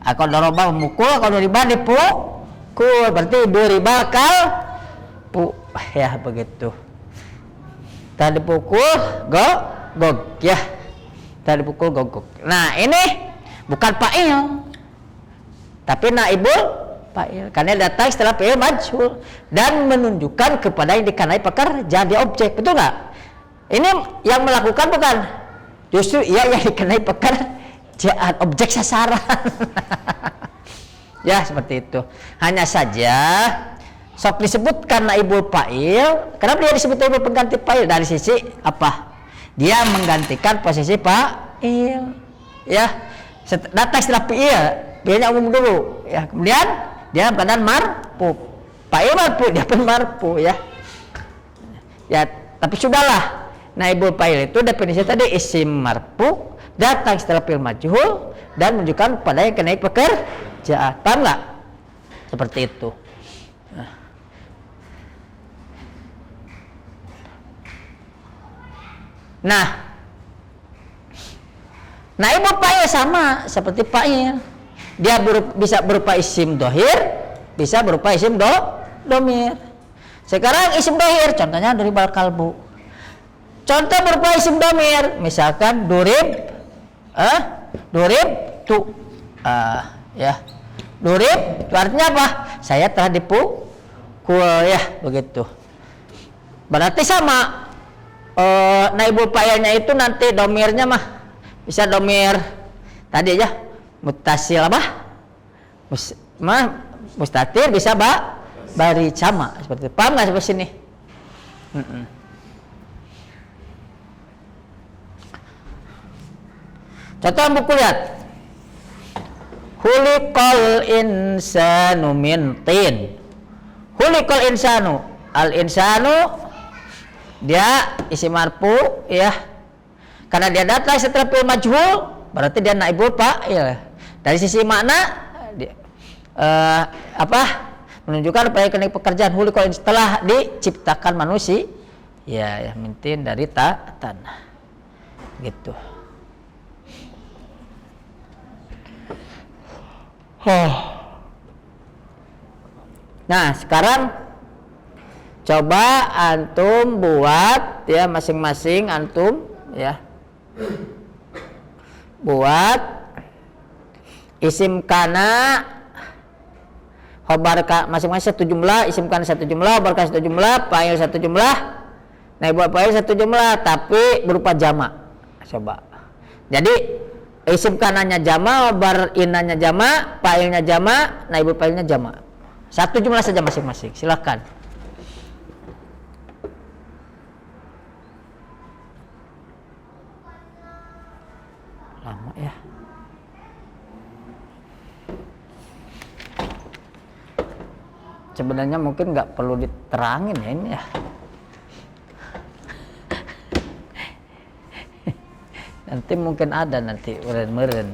S1: Kalau doroba memukul, kalau duriba dipukul, berarti duriba kalbu ya, begitu. Tadi pukul gog ya. Tadi pukul gog. Nah, ini bukan fa'il, tapi naibul fa'il karena datang setelah fi'il majhul dan menunjukkan kepada yang dikenai pekerjaan di objek, betul nggak? Ini yang melakukan bukan, justru ia yang dikenai pekerjaan, objek sasaran. Ya, seperti itu. Hanya saja sok disebutkan naibul fa'il. Kenapa dia disebut naibul pengganti fa'il? Dari sisi apa? Dia menggantikan posisi fa'il. Ya, datang setelah fi'il, fi'ilnya umum dulu. Ya, kemudian dia dalam keadaan marfu. Fa'il marfu, dia pun marfu ya. Ya, tapi sudahlah. Naibul fa'il itu definisi tadi isim marfu datang setelah fi'il majhul dan menunjukkan pada yang kenai pekerjaan. Paham nggak? Seperti itu. Nah, naibul fa'il sama seperti fa'il. Dia bisa berupa isim dohir, bisa berupa isim domir. Sekarang isim dohir, contohnya dari bal kalbu. Contoh berupa isim domir, misalkan durib tu, ya, durib itu artinya apa? Saya telah dipukul ya, begitu. Berarti sama. Naibul fa'ilnya itu nanti domirnya mah bisa domir tadi aja mutasil apa? Mustatir bisa bari sama seperti itu. Paham nggak sampai sini? Contoh buku, lihat. Khuliqal insanu min tin. Khuliqal insanu, al insanu dia isim marfu ya. Karena dia datang setelah fi'il majhul, berarti dia naibul fa'il. Dari sisi makna menunjukkan upaya pekerjaan khuliqal setelah diciptakan manusia. Ya, mintin dari tanah. Gitu. Nah, sekarang coba antum buat ya, masing-masing antum ya. Buat isim kana khobar masing-masing satu jumlah, isim kana satu jumlah, khobar kana satu jumlah, fa'il satu jumlah, naibul fa'il satu jumlah tapi berupa jamak. Coba. Jadi isim kananya jamak, khobar inanya jamak, fa'ilnya jamak, naibul fa'ilnya jamak. Satu jumlah saja masing-masing. Silakan. Lama ya. Sebenarnya mungkin nggak perlu diterangin ya ini ya. Nanti mungkin ada nanti meren-meren.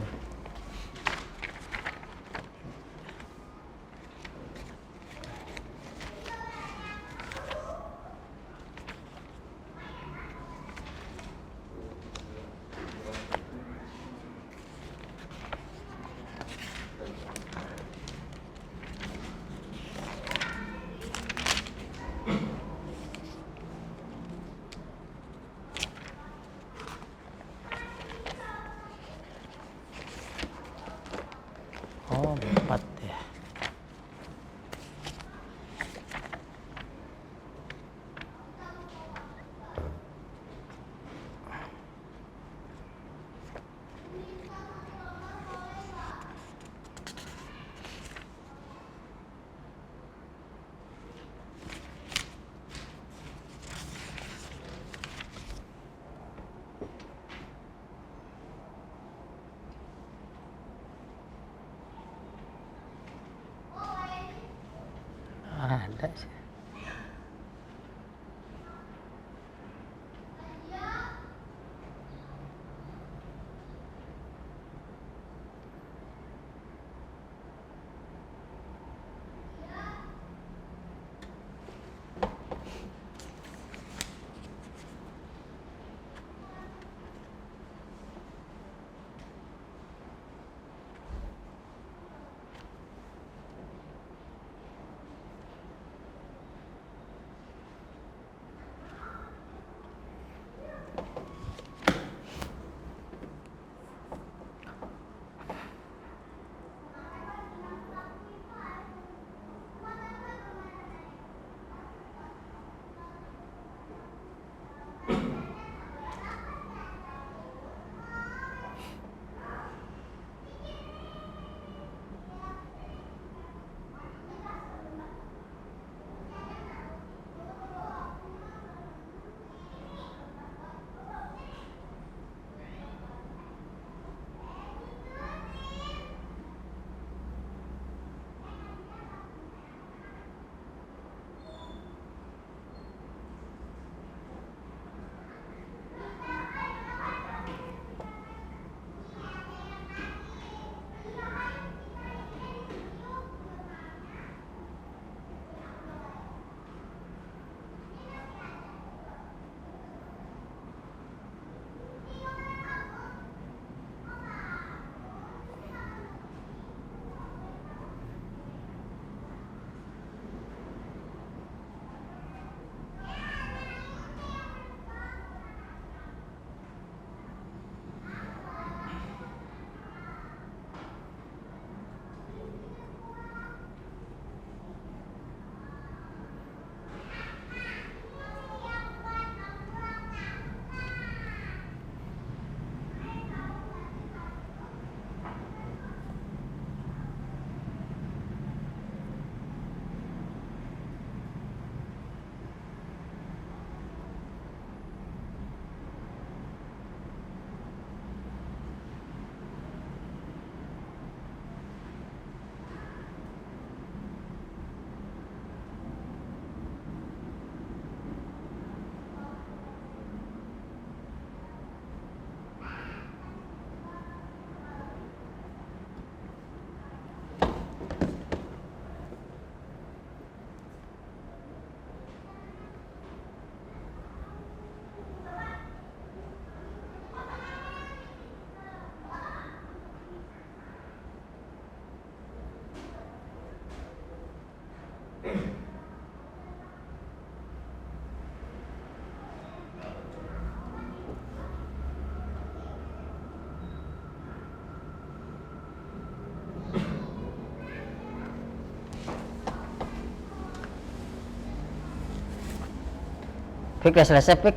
S1: Pik udah selesai Pik.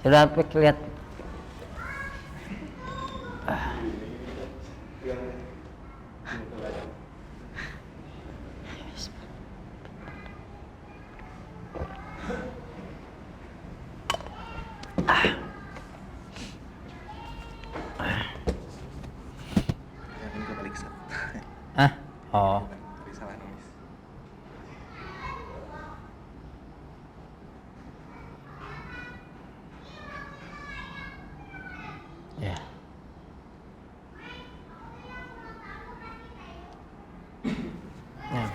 S1: Sudah Pik lihat. Ah, oh.
S3: Salah nulis.
S1: Ya. Ya.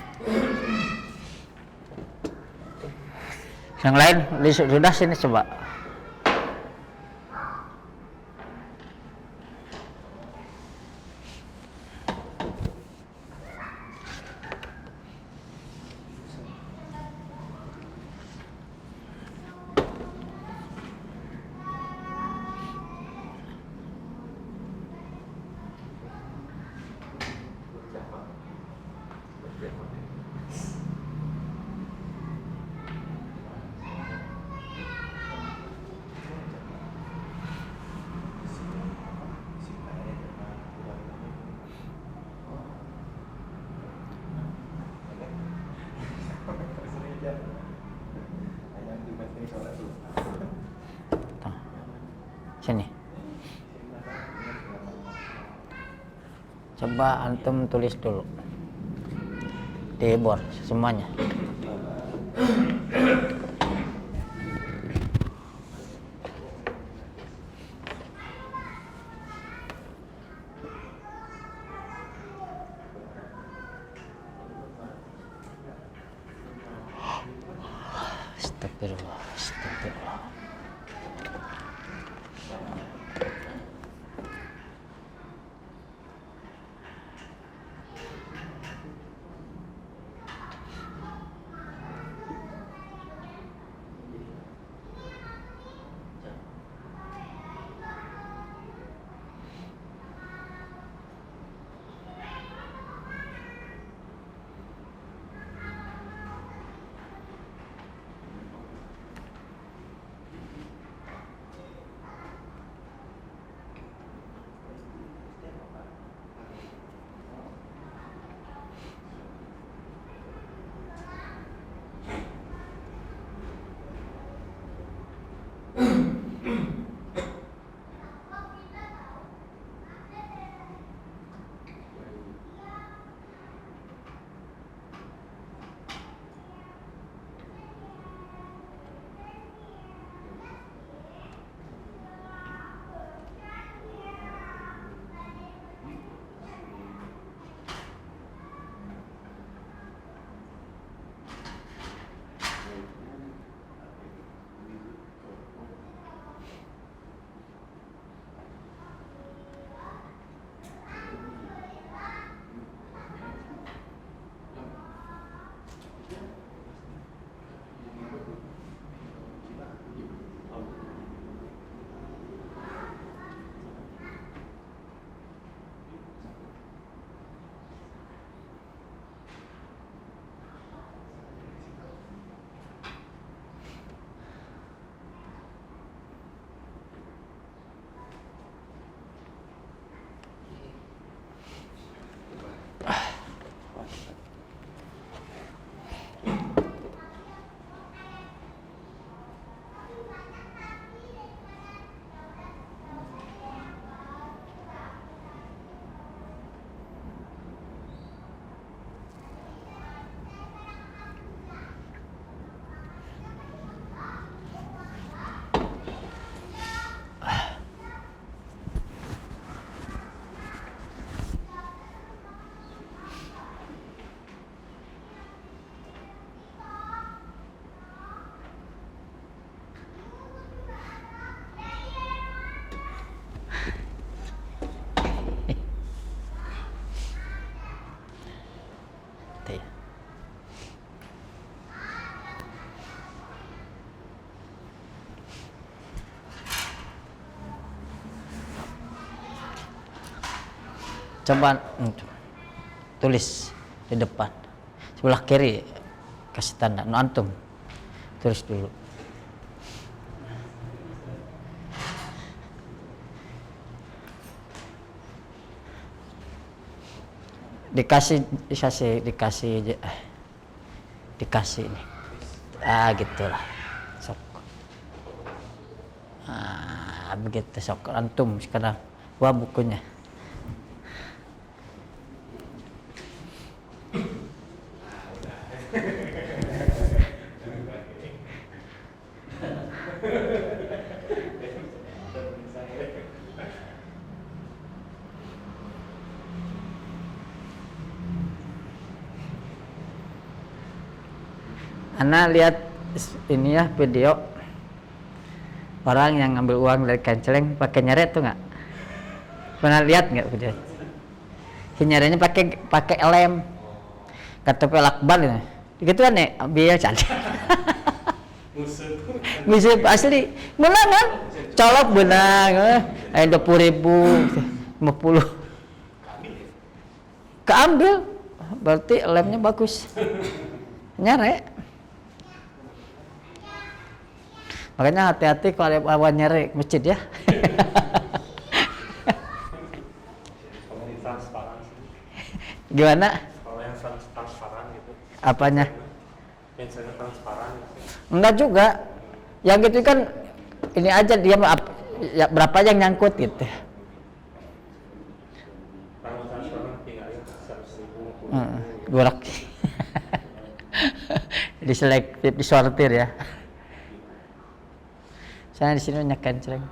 S1: Yang lain sudah sini coba. Sini. Coba antum tulis dulu di board semuanya. Astagfirullah, astagfirullah. Coba tulis di depan sebelah kiri, kasih tanda antum tulis dulu. Dikasih ini. Gitulah. Sok. Begitu sok antum sekarang buah bukunya. Ana lihat ini ya video orang yang ngambil uang dari kanceleng pakai nyeret tuh nggak? Pernah lihat nggak video? Nyeretnya pakai lem, kata pelakban ini. Gitu kan nih biaya cantik. Musuh asli, menang kan? Colok benang, ada 20.000, 50. Keambil, berarti lemnya bagus. Nyerek. Makanya hati-hati kalau ada awan nyeri masjid ya. Gimana?
S3: Kalau yang transparan gitu.
S1: Apanya?
S3: Biasanya transparan.
S1: Enggak juga. Yang gitu kan ini aja dia ya, berapa yang nyangkut gitu.
S3: Kalau transparan tinggalnya 100.000.
S1: Gorak. diselektif, disortir ya. Saya di sini banyak kencreng.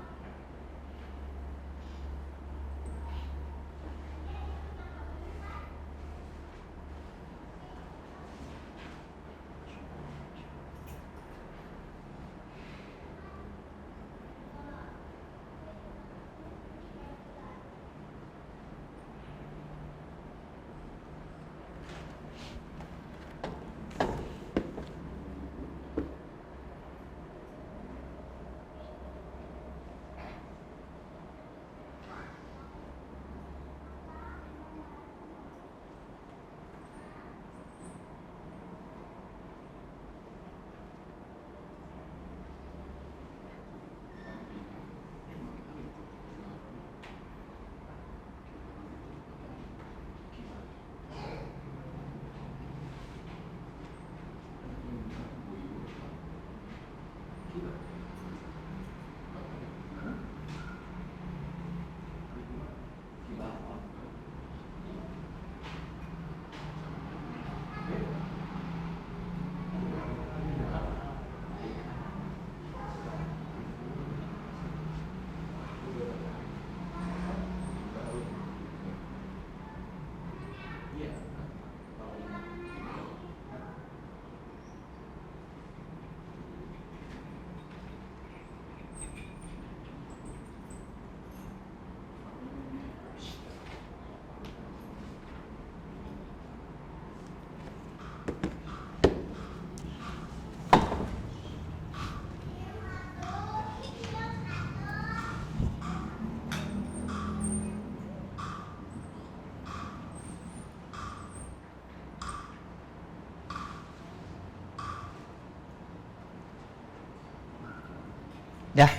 S1: Dah.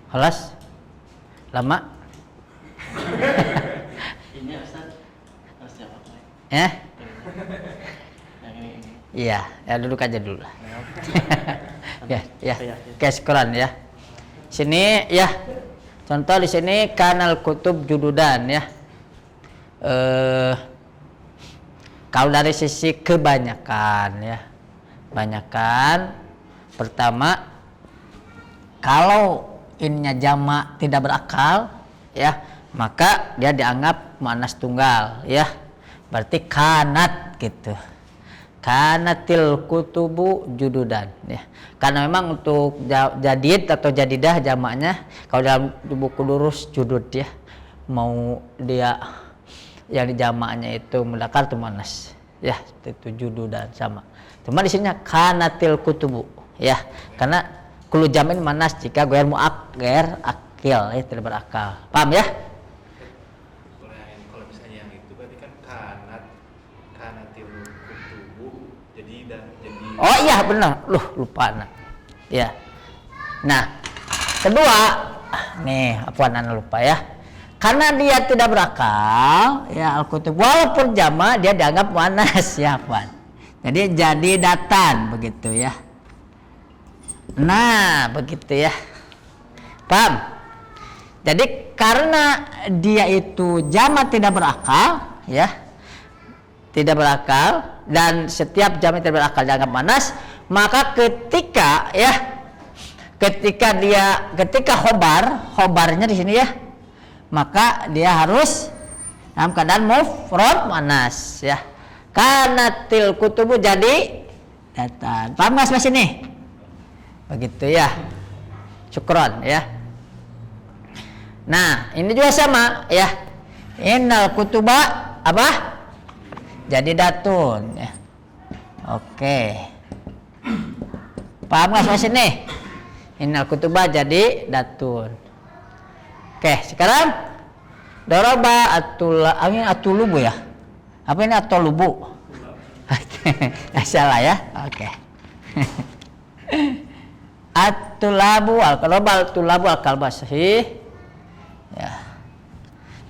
S1: Halas. Lama.
S4: Ini Ustaz harus jawab apa?
S1: Ya?
S4: Yang ini.
S1: Iya, ya duduk aja dulu lah. Ya, ya.
S4: Iya.
S1: Oke, syukuran ya. Sini ya. Contoh di sini kanal kutub jududan ya. Kalau dari sisi kebanyakan ya. Banyakan pertama kalau ininya jamak tidak berakal ya, maka dia dianggap muannas tunggal ya. Berarti kanat gitu. Kanatil kutubu jududan ya. Karena memang untuk jadid atau jadidah jamaknya kalau dalam buku durus judud ya. Mau dia yang di jamaknya itu mudzakkar atau muannas ya, itu jududan sama. Cuma di sini kanatil kutubu ya. Karena kullu jamin muannas jika ghair mu'akkar akil ya, tidak berakal. Paham ya?
S3: Kalau misalnya yang itu berarti kan kanatil kutubu jadi
S1: Oh iya benar, lupa nak. Ya. Nah, kedua, nih anak lupa ya. Karena dia tidak berakal, ya al-kutub walaupun jamak dia dianggap muannas ya, Afwan. Jadi jadi datan begitu ya. Nah, begitu ya. Paham? Jadi karena dia itu jamak tidak berakal ya. Tidak berakal dan setiap jamak tidak berakal dianggap muannas, maka ketika khobarnya di sini ya, maka dia harus dalam keadaan mufrad muannas ya. Kanatil kutubu jadi datan. Paham nggak sampai sini? Begitu ya. Syukron ya. Nah, ini juga sama ya. Innal kutuba apa? Jadi datun ya. Oke. Paham nggak sampai sini? Innal kutuba jadi datun. Oke, sekarang daraba atulubu ya. Apa ini atulubu? Salah ya. Oke. Atulabu al-tulabu al-kalba sahih. Ya.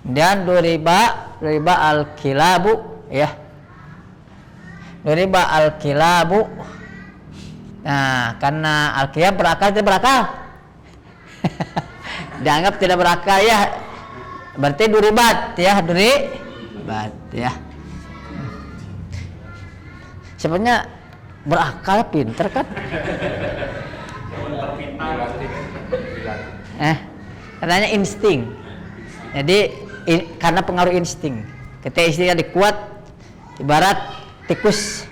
S1: Dan riba al-kilabu ya. Riba al-kilabu. Nah, karena al-kilab berakal tidak berakal. Dianggap tidak berakal ya. Berarti duribat ya, duribat ya. Sebenarnya berakal, pinter kan? Katanya insting. Jadi karena pengaruh insting. Ketika instingnya dikuat, ibarat tikus.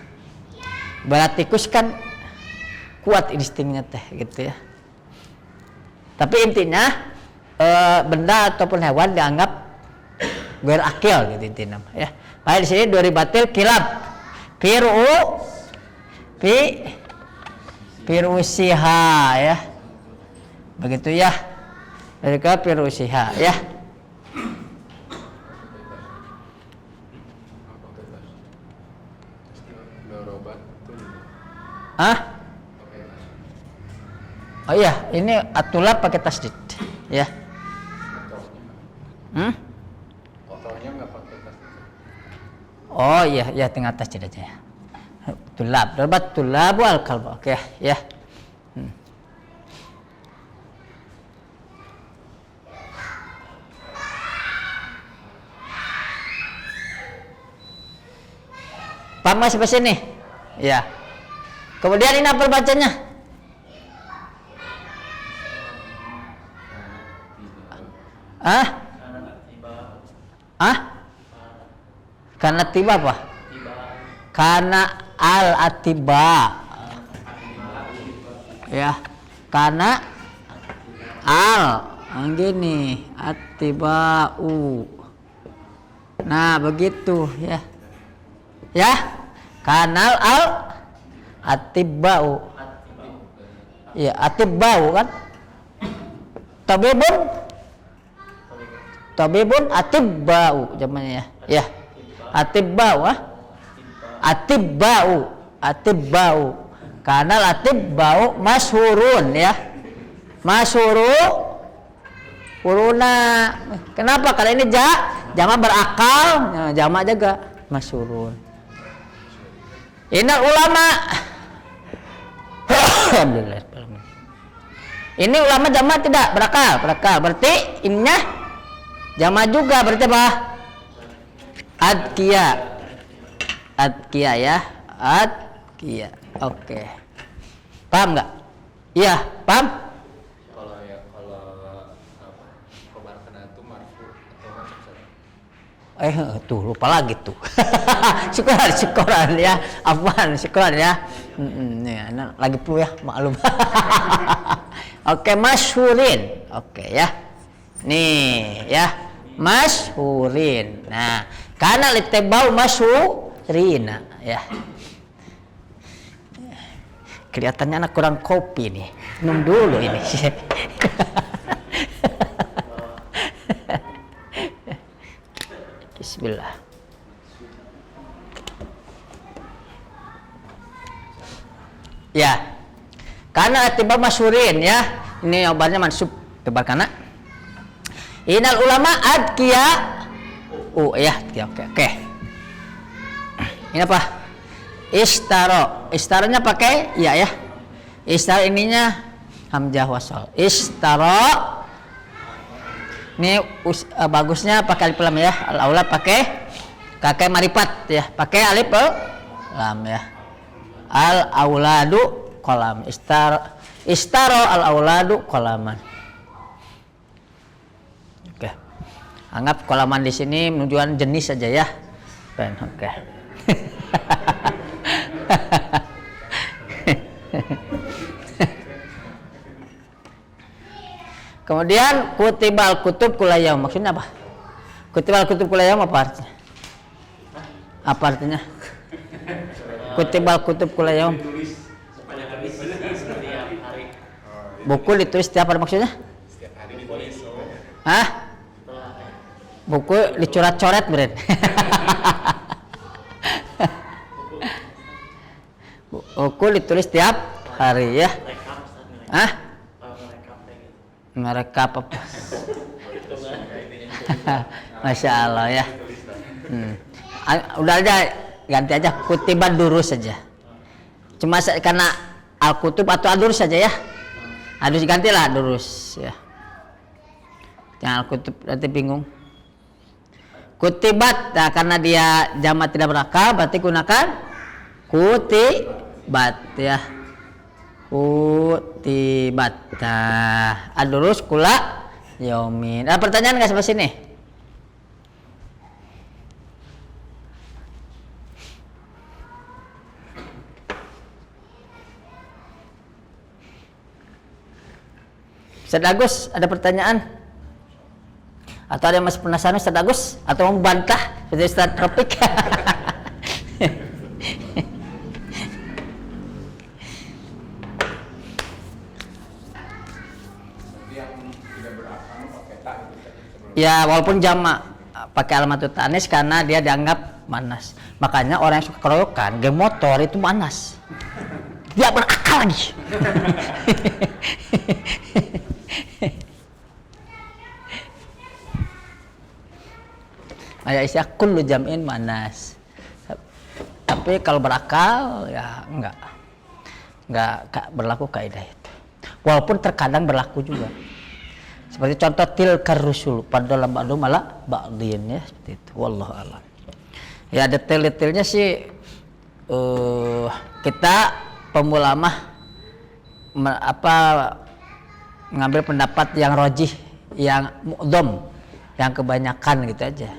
S1: Ibarat tikus kan kuat instingnya teh gitu ya. Tapi intinya benda ataupun hewan dianggap berakil gitu intinya ya. Baik di sini dua ribatil kilab. Firusiha ya. Begitu ya. Mereka firusiha ya. Oh iya, ini atulab pakai tasdid, ya.
S3: Kotornya nggak pakai tasdid.
S1: Oh iya, ya tinggal tasdid aja ya. Tulab, dapat tulab wal kalb. Oke, ya. Paham sampai sini? Ya. Kemudian ini apa bacanya? Karena tiba apa? Karena al-atiba. Ya. Karena gini, atibau. Nah, begitu ya. Ya. Kanal atibau. Ya, atibau kan? Tabibun atibba'u jamannya ya. Atibba'u Atibba'u. Karena atibba'u masyhurun ya. Uruna. Kenapa? Karena ini jama berakal, jama jaga masyhurun. Innal ulama alhamdulillah. Ini ulama jama tidak berakal. Berarti ininya jama juga berarti apa? Adkia ya. Adkia. Oke. Paham nggak? Iya, paham?
S3: Kalau khobar kana itu marfu atau nasab.
S1: Tuh lupa lagi tuh. syukuran ya. Afwan, syukuran ya. Ya, lagi flu ya, maklum. Oke, masyhurin. Oke ya. Nih ya, masyhurin. Nah, karena litibau masyhurina ya. Kelihatannya anak kurang kopi nih. Minum dulu ini. Bismillah. Ya. Karena litibau masyhurin ya. Ini obatnya mansub tebar kana. Innal ulama adkiya. Ya, oke. Ini apa? Istaronya pakai ya. Istar ininya hamzah wasal. Istaro. Ini bagusnya pakai alif lam ya. Al-aula pakai kakek marifat ya. Pakai alif lam ya. Al-auladu qalam. Istaro al-auladu qalaman. Oke. Anggap qalaman di sini menunjukkan jenis saja ya. Oke. Kemudian kutibal kutub kulayam, maksudnya apa? Kutibal kutub kulayam apa artinya? Apa artinya? Kutibal kutub kulayam. Buku ditulis setiap hari maksudnya?
S3: Setiap hari ditulis.
S1: Buku dicoret-coret beren. Buku ditulis setiap hari ya. Merekap apa? Masya Allah ya. Udah aja ganti aja kutiban durus saja. Cuma karena al-kutub atau al-durus saja ya. Harus gantilah durus ya. Jangan al-kutub nanti bingung. Kutibat, nah, karena dia jamak tidak berakal berarti gunakan kutibat ya. Kutibat. Nah, adurus kula yaumin. Ada pertanyaan nggak sampai sini? Ustaz Agus, ada pertanyaan? Atau ada yang masih penasaran Ustaz Agus? Atau mau membantah seperti Ustaz Tropik? Ya, walaupun jamak pakai alamat tanis karena dia dianggap manas. Makanya orang yang suka keroyokan, geng motor itu manas. Dia berakal lagi. Ayat isya kullu jam'in manas. Tapi kalau berakal ya enggak berlaku kaidah itu. Walaupun terkadang berlaku juga. Seperti contoh tilkar rusul pada dalam ba'du malah ba'din ya seperti itu. Wallahu a'lam. Ya detail-detailnya sih kita pemula mah mengambil pendapat yang rajih, yang mu'dham, yang kebanyakan gitu aja.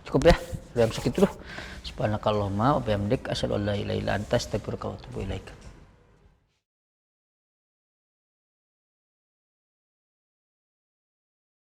S1: Cukup ya, udah segitu loh. Subhanakallahumma wa bihamdik asyhadu an la ilaha illa anta astaghfiruka wa atubu ilaik.